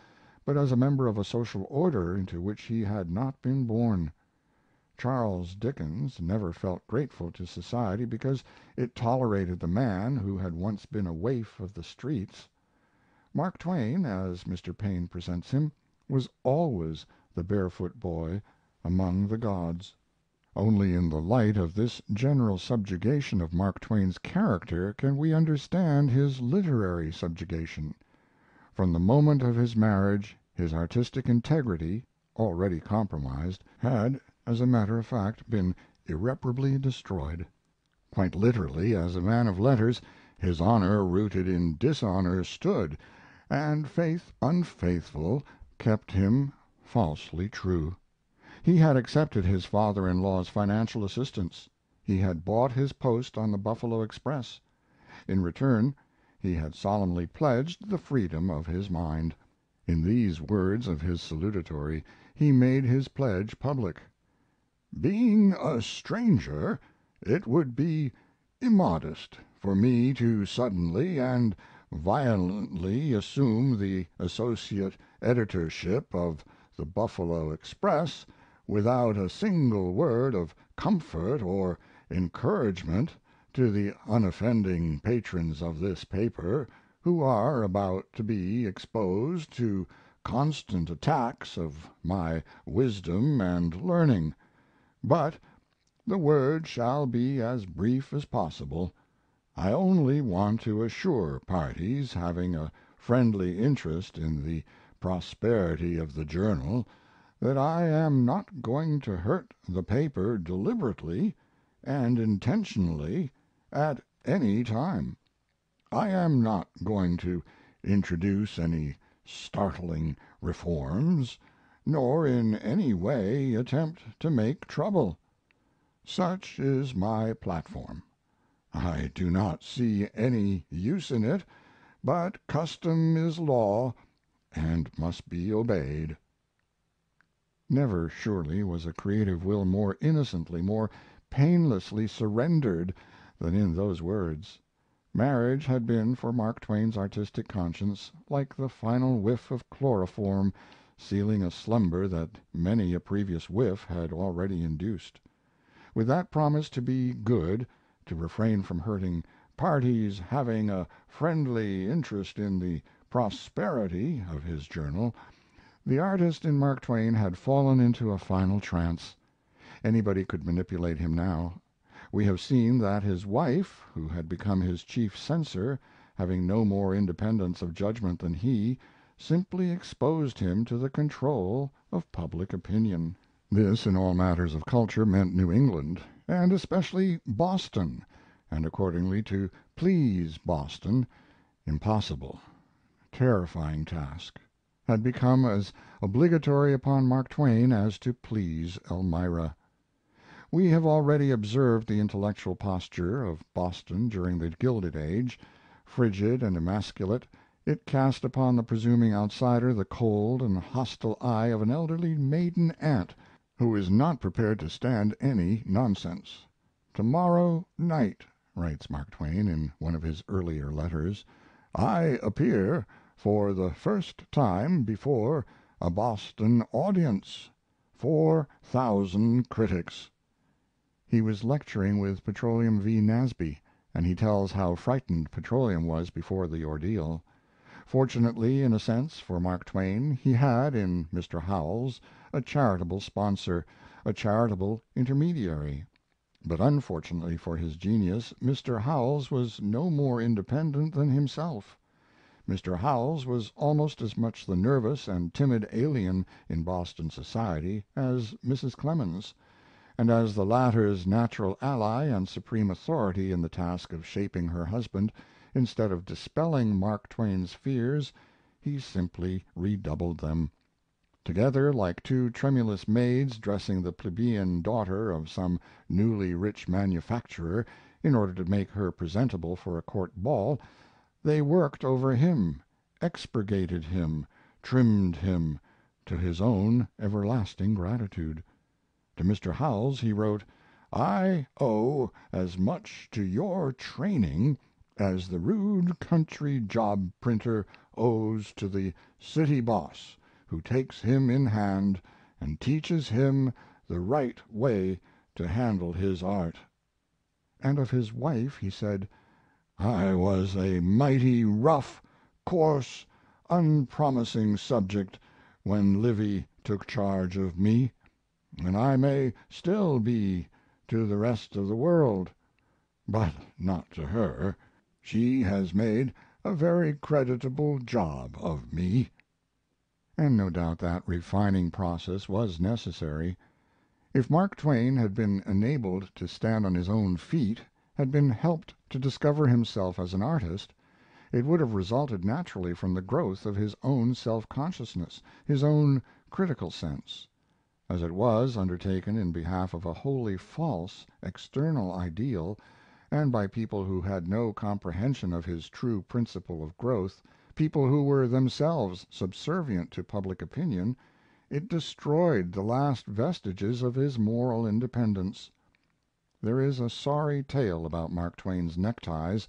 but as a member of a social order into which he had not been born. Charles Dickens never felt grateful to society because it tolerated the man who had once been a waif of the streets. Mark Twain, as Mr. Paine presents him, was always the barefoot boy among the gods. Only in the light of this general subjugation of Mark Twain's character can we understand his literary subjugation. From the moment of his marriage his artistic integrity, already compromised, had, as a matter of fact, been irreparably destroyed. Quite literally, as a man of letters, his honor rooted in dishonor stood, and faith unfaithful kept him falsely true. He had accepted his father-in-law's financial assistance. He had bought his post on the Buffalo Express. In return he had solemnly pledged the freedom of his mind. In these words of his salutatory he made his pledge public. Being a stranger, it would be immodest for me to suddenly and violently assume the associate editorship of the Buffalo Express without a single word of comfort or encouragement to the unoffending patrons of this paper who are about to be exposed to constant attacks of my wisdom and learning. But the word shall be as brief as possible. I only want to assure parties having a friendly interest in the prosperity of the journal that I am not going to hurt the paper deliberately and intentionally at any time. I am not going to introduce any startling reforms, nor in any way attempt to make trouble. Such is my platform. I do not see any use in it, but custom is law and must be obeyed. Never, surely, was a creative will more innocently, more painlessly surrendered than in those words. Marriage had been for Mark Twain's artistic conscience like the final whiff of chloroform sealing a slumber that many a previous whiff had already induced. With that promise to be good, to refrain from hurting "parties having a friendly interest in the prosperity" of his journal, the artist in Mark Twain had fallen into a final trance. Anybody could manipulate him now. We have seen that his wife, who had become his chief censor, having no more independence of judgment than he, simply exposed him to the control of public opinion. This, in all matters of culture, meant New England, and especially Boston, and accordingly to please Boston, impossible, terrifying task, had become as obligatory upon Mark Twain as to please Elmira. We have already observed the intellectual posture of Boston during the Gilded Age. Frigid and emasculate, it cast upon the presuming outsider the cold and hostile eye of an elderly maiden aunt who is not prepared to stand any nonsense. "Tomorrow night," writes Mark Twain in one of his earlier letters, "I appear for the first time before a Boston audience 4,000 critics." He was lecturing with Petroleum V. Nasby, and he tells how frightened Petroleum was before the ordeal. Fortunately, in a sense, for Mark Twain, he had, in Mr. Howells, a charitable sponsor, a charitable intermediary. But unfortunately for his genius, Mr. Howells was no more independent than himself. Mr. Howells was almost as much the nervous and timid alien in Boston society as Mrs. Clemens, and as the latter's natural ally and supreme authority in the task of shaping her husband, instead of dispelling Mark Twain's fears, he simply redoubled them. Together, like two tremulous maids dressing the plebeian daughter of some newly rich manufacturer in order to make her presentable for a court ball, they worked over him, expurgated him, trimmed him, to his own everlasting gratitude. To Mr. Howells he wrote: "I owe as much to your training as the rude country job printer owes to the city boss who takes him in hand and teaches him the right way to handle his art." And of his wife he said: "I was a mighty rough, coarse, unpromising subject when Livy took charge of me, and I may still be to the rest of the world, but not to her. She has made a very creditable job of me." And no doubt that refining process was necessary. If Mark Twain had been enabled to stand on his own feet, had been helped to discover himself as an artist, it would have resulted naturally from the growth of his own self consciousness, his own critical sense. As it was undertaken in behalf of a wholly false external ideal, and by people who had no comprehension of his true principle of growth, people who were themselves subservient to public opinion, It destroyed the last vestiges of his moral independence. There is a sorry tale about Mark Twain's neckties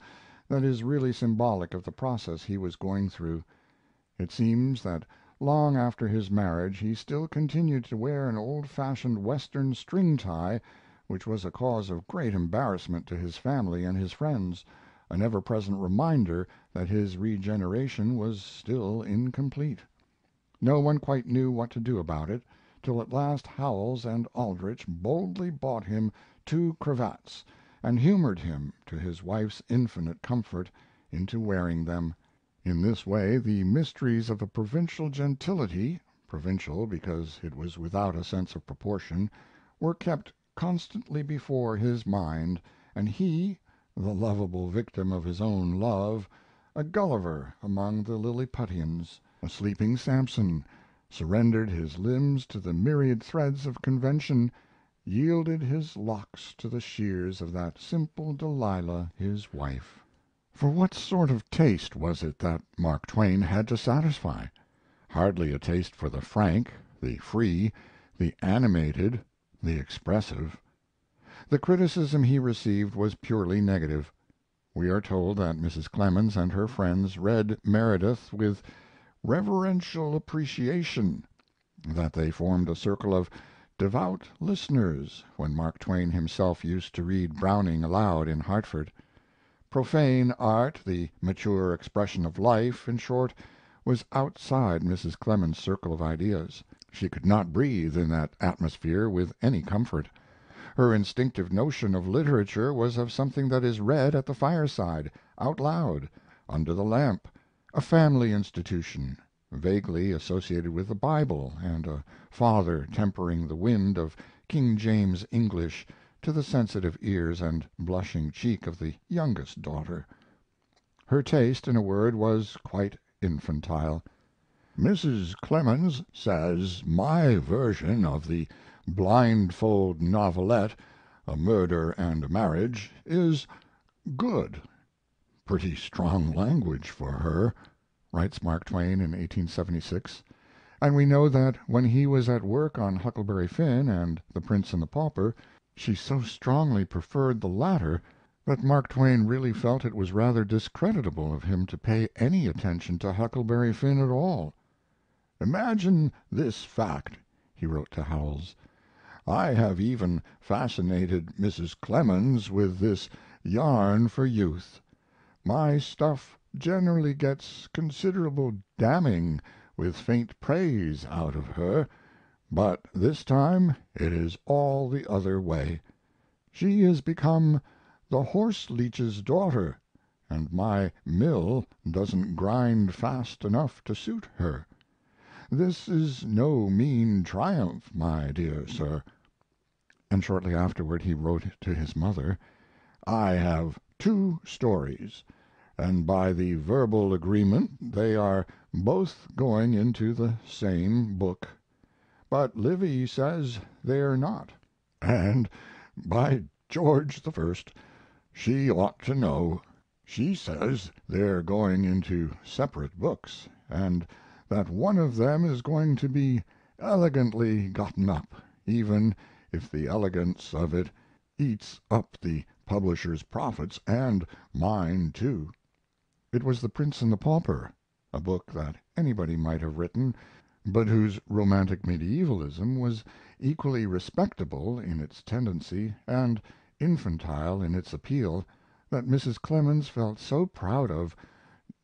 that is really symbolic of the process he was going through. It seems that long after his marriage he still continued to wear an old fashioned Western string tie, which was a cause of great embarrassment to his family and his friends, an ever present reminder that his regeneration was still incomplete. No one quite knew what to do about it, till at last Howells and Aldrich boldly bought him 2 cravats, and humored him, to his wife's infinite comfort, into wearing them. In this way the mysteries of a provincial gentility provincial because it was without a sense of proportion were kept constantly before his mind, and he, the lovable victim of his own love, a Gulliver among the Lilliputians, a sleeping Samson, surrendered his limbs to the myriad threads of convention, yielded his locks to the shears of that simple Delilah, his wife. For what sort of taste was it that Mark Twain had to satisfy? Hardly a taste for the frank, the free, the animated, the expressive. The criticism he received was purely negative. We are told that Mrs. Clemens and her friends read Meredith with reverential appreciation, that they formed a circle of devout listeners when Mark Twain himself used to read Browning aloud in Hartford. Profane art, the mature expression of life, in short, was outside Mrs. Clemens's circle of ideas. She could not breathe in that atmosphere with any comfort. Her instinctive notion of literature was of something that is read at the fireside, out loud, under the lamp, a family institution, vaguely associated with the Bible and a father tempering the wind of King James English to the sensitive ears and blushing cheek of the youngest daughter. Her taste, in a word, was quite infantile. Mrs. Clemens says my version of the blindfold novelette, A Murder and a Marriage, is good. Pretty strong language for her, writes Mark Twain in 1876, and we know that when he was at work on Huckleberry Finn and The Prince and the Pauper she so strongly preferred the latter that Mark Twain really felt it was rather discreditable of him to pay any attention to Huckleberry Finn at all. "Imagine this fact," he wrote to Howells. "I have even fascinated Mrs. Clemens with this yarn for youth. My stuff generally gets considerable damning with faint praise out of her, but this time it is all the other way. She is become the horse leech's daughter, and my mill doesn't grind fast enough to suit her. This is no mean triumph, my dear sir." And shortly afterward he wrote to his mother: "I have 2 stories, and by the verbal agreement they are both going into the same book. But Livy says they're not, and by George I, she ought to know. She says they're going into separate books, and that one of them is going to be elegantly gotten up, even if the elegance of it eats up the publisher's profits and mine too." It was The Prince and the Pauper, a book that anybody might have written, but whose romantic medievalism was equally respectable in its tendency and infantile in its appeal, that Mrs. Clemens felt so proud of.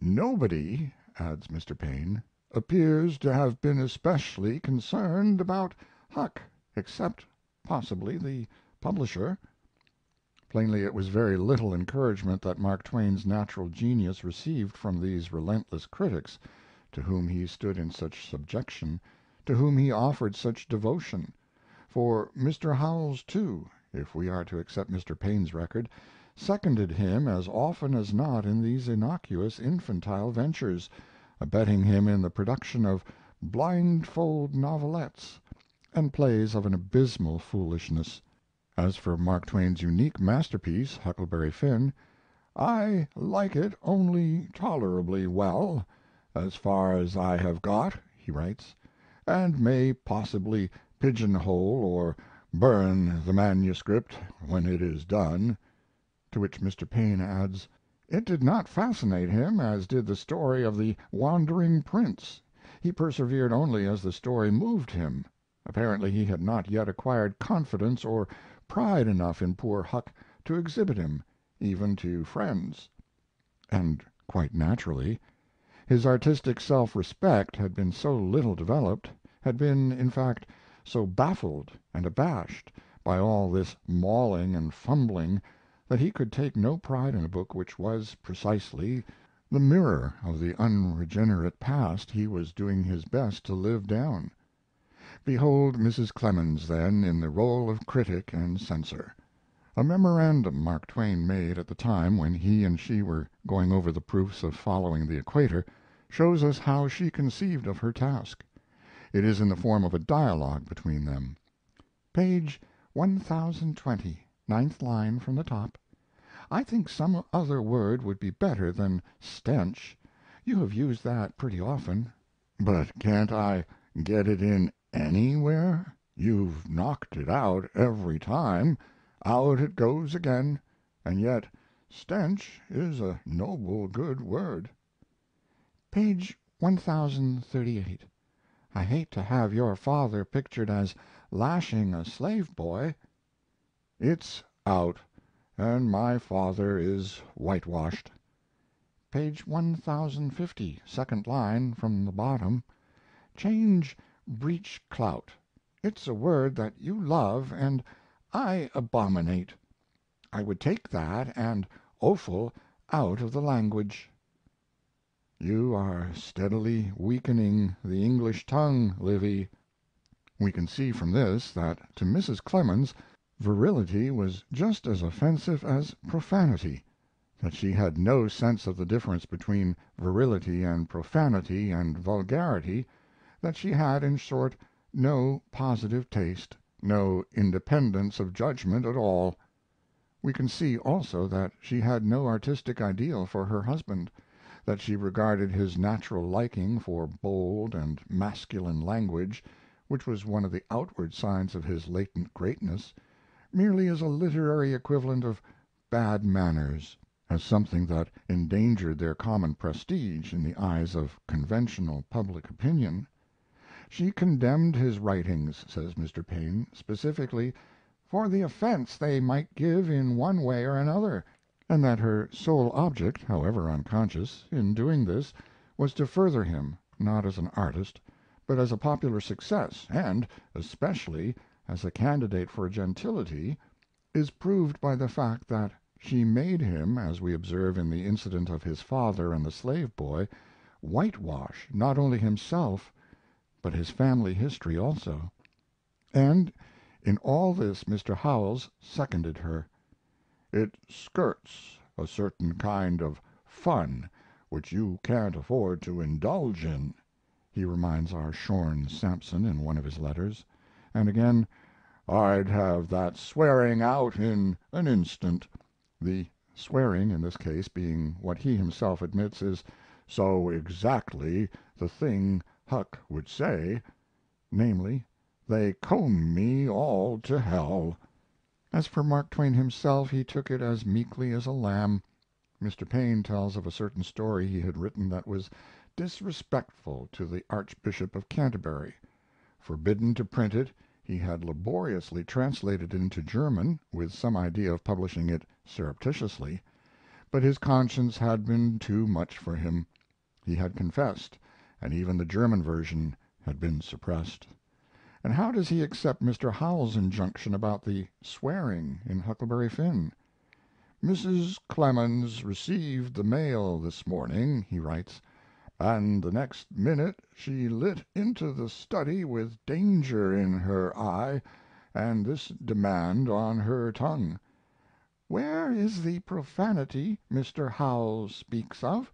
"Nobody," adds Mr. Paine, "appears to have been especially concerned about Huck, except possibly the publisher." Plainly it was very little encouragement that Mark Twain's natural genius received from these relentless critics, to whom he stood in such subjection, to whom he offered such devotion. For Mr. Howells, too, if we are to accept Mr. Paine's record, seconded him as often as not in these innocuous infantile ventures, abetting him in the production of blindfold novelettes and plays of an abysmal foolishness. As for Mark Twain's unique masterpiece, Huckleberry Finn, "I like it only tolerably well, as far as I have got," he writes, and may possibly pigeonhole or burn the manuscript when it is done." To which Mr. Paine adds: "It did not fascinate him as did the story of the Wandering Prince. He persevered only as the story moved him. Apparently he had not yet acquired confidence or pride enough in poor Huck to exhibit him, even to friends." And quite naturally. His artistic self respect had been so little developed, had been, in fact, so baffled and abashed by all this mauling and fumbling, that he could take no pride in a book which was, precisely, the mirror of the unregenerate past he was doing his best to live down. Behold Mrs. Clemens, then, in the role of critic and censor. A memorandum Mark Twain made at the time when he and she were going over the proofs of Following the Equator shows us how she conceived of her task. It is in the form of a dialogue between them. Page 1020, ninth line from the top. "I think some other word would be better than stench. You have used that pretty often." "But can't I get it in anywhere? You've knocked it out every time. Out it goes again. And yet stench is a noble good word." Page 1038. "I hate to have your father pictured as lashing a slave boy." "It's out, and my father is whitewashed." Page 1050, second line from the bottom. "Change breech clout. It's a word that you love and I abominate. I would take that and offal out of the language." "You are steadily weakening the English tongue, Livy." We can see from this that to Mrs. Clemens virility was just as offensive as profanity, that she had no sense of the difference between virility and profanity and vulgarity, that she had, in short, no positive taste, no independence of judgment at all. We can see also that she had no artistic ideal for her husband, that she regarded his natural liking for bold and masculine language, which was one of the outward signs of his latent greatness, merely as a literary equivalent of bad manners, as something that endangered their common prestige in the eyes of conventional public opinion. She condemned his writings, says Mr. Paine, specifically "for the offense they might give in one way or another," and that her sole object, however unconscious, in doing this was to further him, not as an artist, but as a popular success, and especially as a candidate for gentility, is proved by the fact that she made him, as we observe in the incident of his father and the slave boy, whitewash not only himself, but his family history also. And in all this Mr. Howells seconded her. "It skirts a certain kind of fun which you can't afford to indulge in," he reminds our shorn Samson in one of his letters. And again, "I'd have that swearing out in an instant," the swearing in this case being what he himself admits is "so exactly the thing Huck would say, namely, 'They comb me all to hell.'" As for Mark Twain himself, he took it as meekly as a lamb. Mr. Paine tells of a certain story he had written that was disrespectful to the Archbishop of Canterbury. Forbidden to print it, he had laboriously translated it into German, with some idea of publishing it surreptitiously, but his conscience had been too much for him. He had confessed, and even the German version had been suppressed. And how does he accept Mr. Howells's injunction about the swearing in Huckleberry Finn? "Mrs. Clemens received the mail this morning," he writes, "and the next minute she lit into the study with danger in her eye and this demand on her tongue: 'Where is the profanity Mr. Howells speaks of?'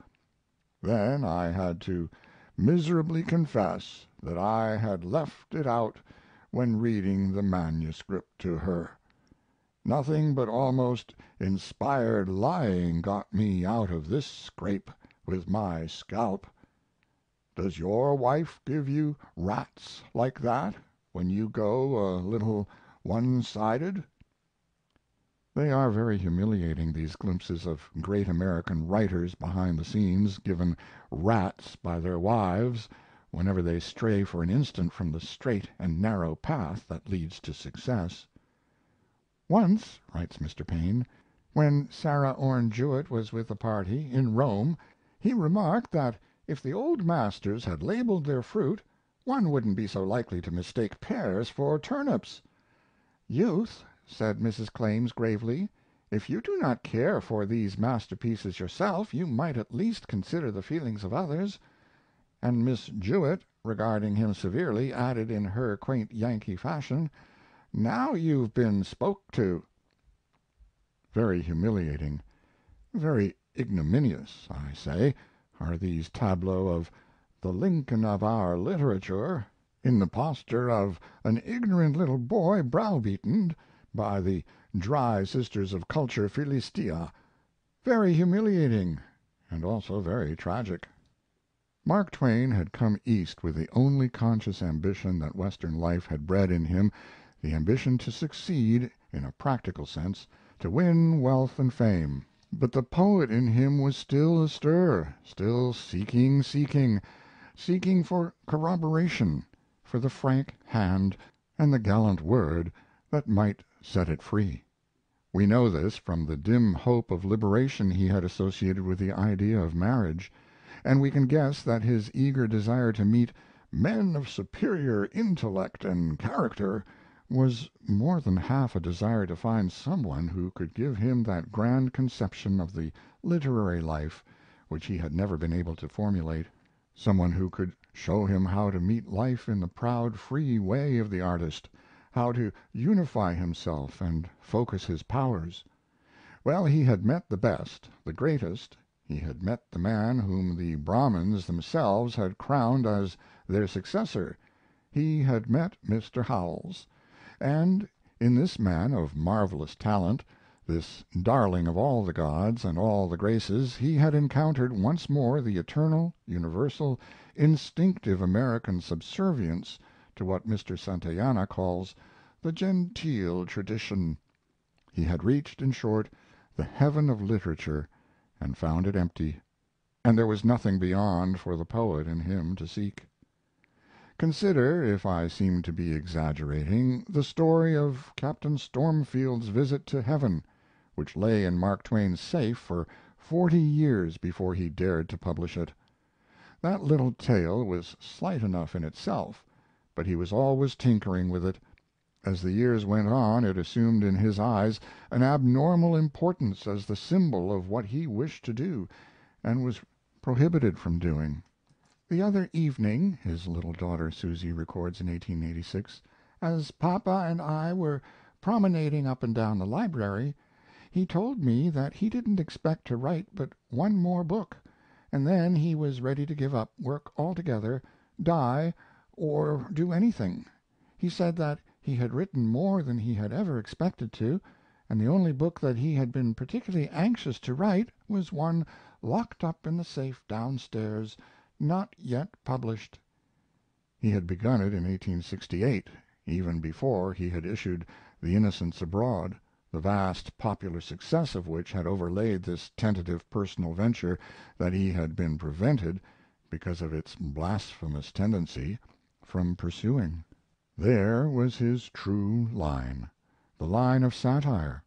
Then I had to miserably confess that I had left it out when reading the manuscript to her. Nothing but almost inspired lying got me out of this scrape with my scalp. Does your wife give you rats like that when you go a little one sided? They are very humiliating, these glimpses of great American writers behind the scenes, given rats by their wives whenever they stray for an instant from the straight and narrow path that leads to success. "Once," writes Mr. Paine, "when Sarah Orne Jewett was with the party, in Rome, he remarked that if the old masters had labeled their fruit one wouldn't be so likely to mistake pears for turnips. 'Youth,' said Mrs. Claims gravely, 'if you do not care for these masterpieces yourself, you might at least consider the feelings of others.' And Miss Jewett, regarding him severely, added in her quaint Yankee fashion, 'Now you've been spoke to.'" Very humiliating, very ignominious, I say, are these tableaux of "the Lincoln of our literature," in the posture of an ignorant little boy browbeaten by the dry sisters of culture Philistia. Very humiliating, and also very tragic. Mark Twain had come East with the only conscious ambition that Western life had bred in him, the ambition to succeed, in a practical sense, to win wealth and fame. But the poet in him was still astir, still seeking for corroboration, for the frank hand and the gallant word that might set it free. We know this from the dim hope of liberation he had associated with the idea of marriage, and we can guess that his eager desire to meet "men of superior intellect and character" was more than half a desire to find some one who could give him that grand conception of the literary life which he had never been able to formulate, some one who could show him how to meet life in the proud free way of the artist, how to unify himself and focus his powers. Well, he had met the best, the greatest. He had met the man whom the Brahmins themselves had crowned as their successor. He had met Mr. Howells. And in this man of marvelous talent, this darling of all the gods and all the graces, he had encountered once more the eternal, universal, instinctive American subservience to what Mr. Santayana calls the "genteel tradition." He had reached, in short, the heaven of literature, and found it empty, and there was nothing beyond for the poet in him to seek. Consider, if I seem to be exaggerating, the story of Captain Stormfield's visit to heaven, which lay in Mark Twain's safe for 40 years before he dared to publish it. That little tale was slight enough in itself, but he was always tinkering with it. As the years went on it assumed in his eyes an abnormal importance as the symbol of what he wished to do and was prohibited from doing. "The other evening," his little daughter Susy records in 1886, "as papa and I were promenading up and down the library, he told me that he didn't expect to write but one more book, and then he was ready to give up work altogether, die, or do anything. He said that he had written more than he had ever expected to, and the only book that he had been particularly anxious to write was one locked up in the safe downstairs, not yet published." He had begun it in 1868, even before he had issued The Innocents Abroad, the vast popular success of which had overlaid this tentative personal venture that he had been prevented, because of its blasphemous tendency, from pursuing. There was his true line, the line of satire.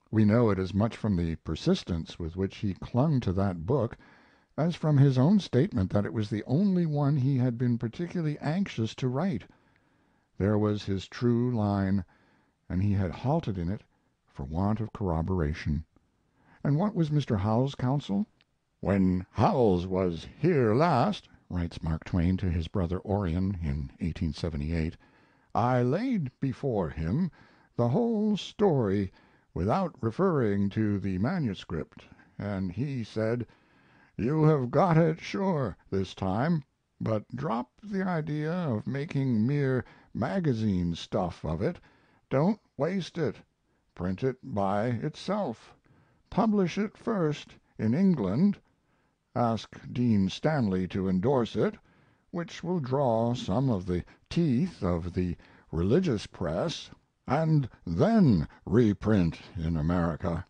We know it as much from the persistence with which he clung to that book as from his own statement that it was the only one he had been particularly anxious to write. There was his true line, and he had halted in it for want of corroboration. And what was Mr. Howells's counsel? "When Howells was here last," writes Mark Twain to his brother Orion in 1878, "I laid before him the whole story without referring to the manuscript, and he said, 'You have got it sure this time, but drop the idea of making mere magazine stuff of it. Don't waste it. Print it by itself. Publish it first in England. Ask Dean Stanley to endorse it. which will draw some of the teeth of the religious press, and then reprint in America."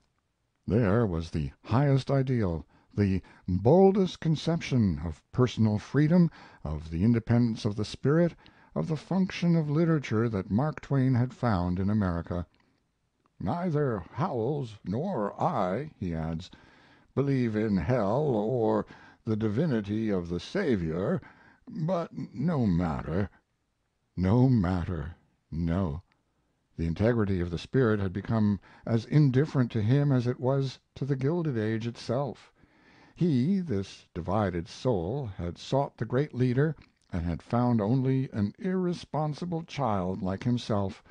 There was the highest ideal, the boldest conception of personal freedom, of the independence of the spirit, of the function of literature that Mark Twain had found in America. "Neither Howells nor I," he adds, "believe in hell or the divinity of the Saviour, but no matter." No matter. No. The integrity of the spirit had become as indifferent to him as it was to the Gilded Age itself. He, this divided soul, had sought the great leader and had found only an irresponsible child like himself,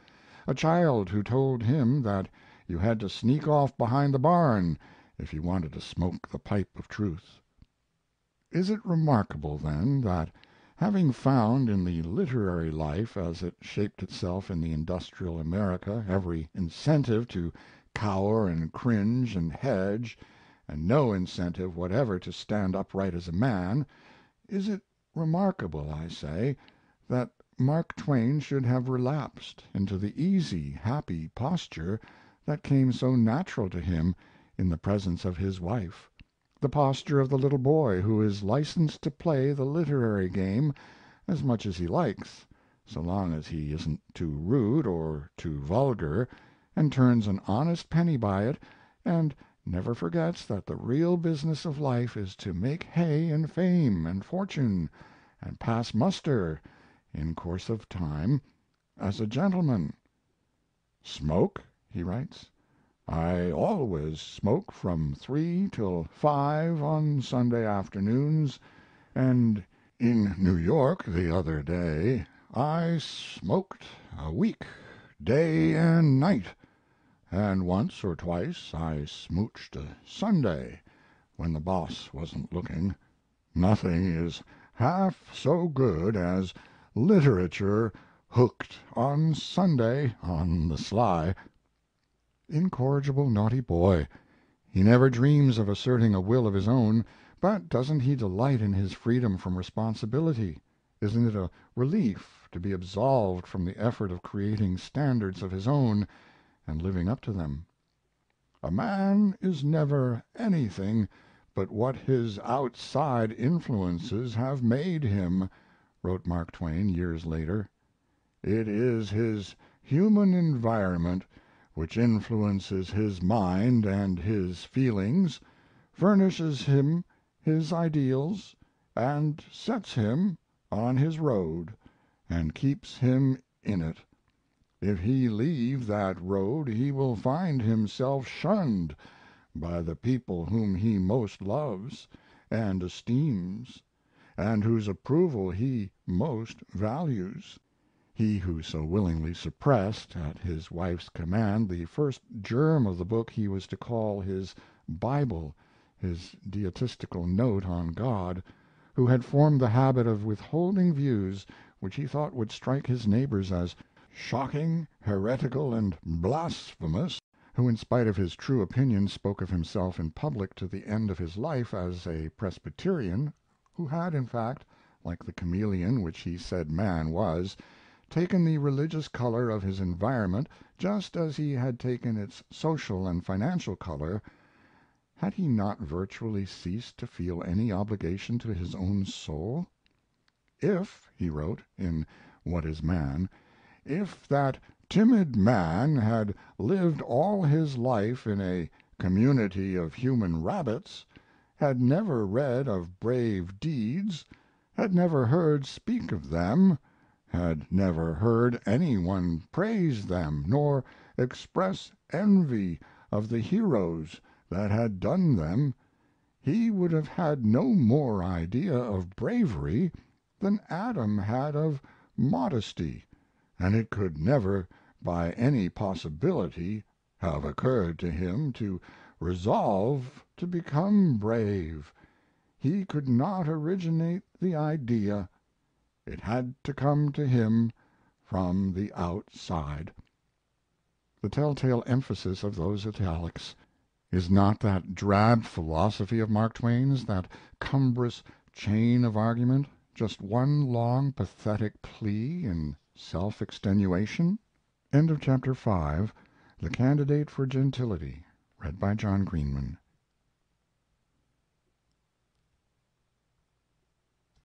a child who told him that you had to sneak off behind the barn if you wanted to smoke the pipe of truth. Is it remarkable, then, that having found in the literary life as it shaped itself in the industrial America every incentive to cower and cringe and hedge, and no incentive whatever to stand upright as a man, is it remarkable, I say, that Mark Twain should have relapsed into the easy, happy posture that came so natural to him in the presence of his wife, the posture of the little boy who is licensed to play the literary game as much as he likes, so long as he isn't too rude or too vulgar, and turns an honest penny by it, and never forgets that the real business of life is to make hay and fame and fortune, and pass muster, in course of time, as a gentleman. "Smoke," he writes, "I always smoke from 3 till 5 on Sunday afternoons, and in New York the other day I smoked a week, day and night, and once or twice I smooched a Sunday when the boss wasn't looking. Nothing is half so good as literature hooked on Sunday on the sly." Incorrigible naughty boy! He never dreams of asserting a will of his own, but doesn't he delight in his freedom from responsibility? Isn't it a relief to be absolved from the effort of creating standards of his own and living up to them? "A man is never anything but what his outside influences have made him," wrote Mark Twain years later. "It is his human environment which influences his mind and his feelings, furnishes him his ideals, and sets him on his road, and keeps him in it. If he leave that road he will find himself shunned by the people whom he most loves and esteems, and whose approval he most values." He who so willingly suppressed, at his wife's command, the first germ of the book he was to call his Bible, his deitistical note on God, who had formed the habit of withholding views which he thought would strike his neighbors as shocking, heretical, and blasphemous, who in spite of his true opinions spoke of himself in public to the end of his life as a Presbyterian, who had, in fact, like the chameleon which he said man was, taken the religious color of his environment just as he had taken its social and financial color, had he not virtually ceased to feel any obligation to his own soul? "If," he wrote, in What Is Man, "if that timid man had lived all his life in a community of human rabbits, had never read of brave deeds, had never heard speak of them, had never heard any one praise them, nor express envy of the heroes that had done them, he would have had no more idea of bravery than Adam had of modesty, and it could never by any possibility have occurred to him to resolve to become brave. He could not originate the idea. It had to come to him from the outside." The telltale emphasis of those italics. Is not that drab philosophy of Mark Twain's, that cumbrous chain of argument, Just one long, pathetic plea in self extenuation? End of Chapter 5. The Candidate for Gentility, read by John Greenman.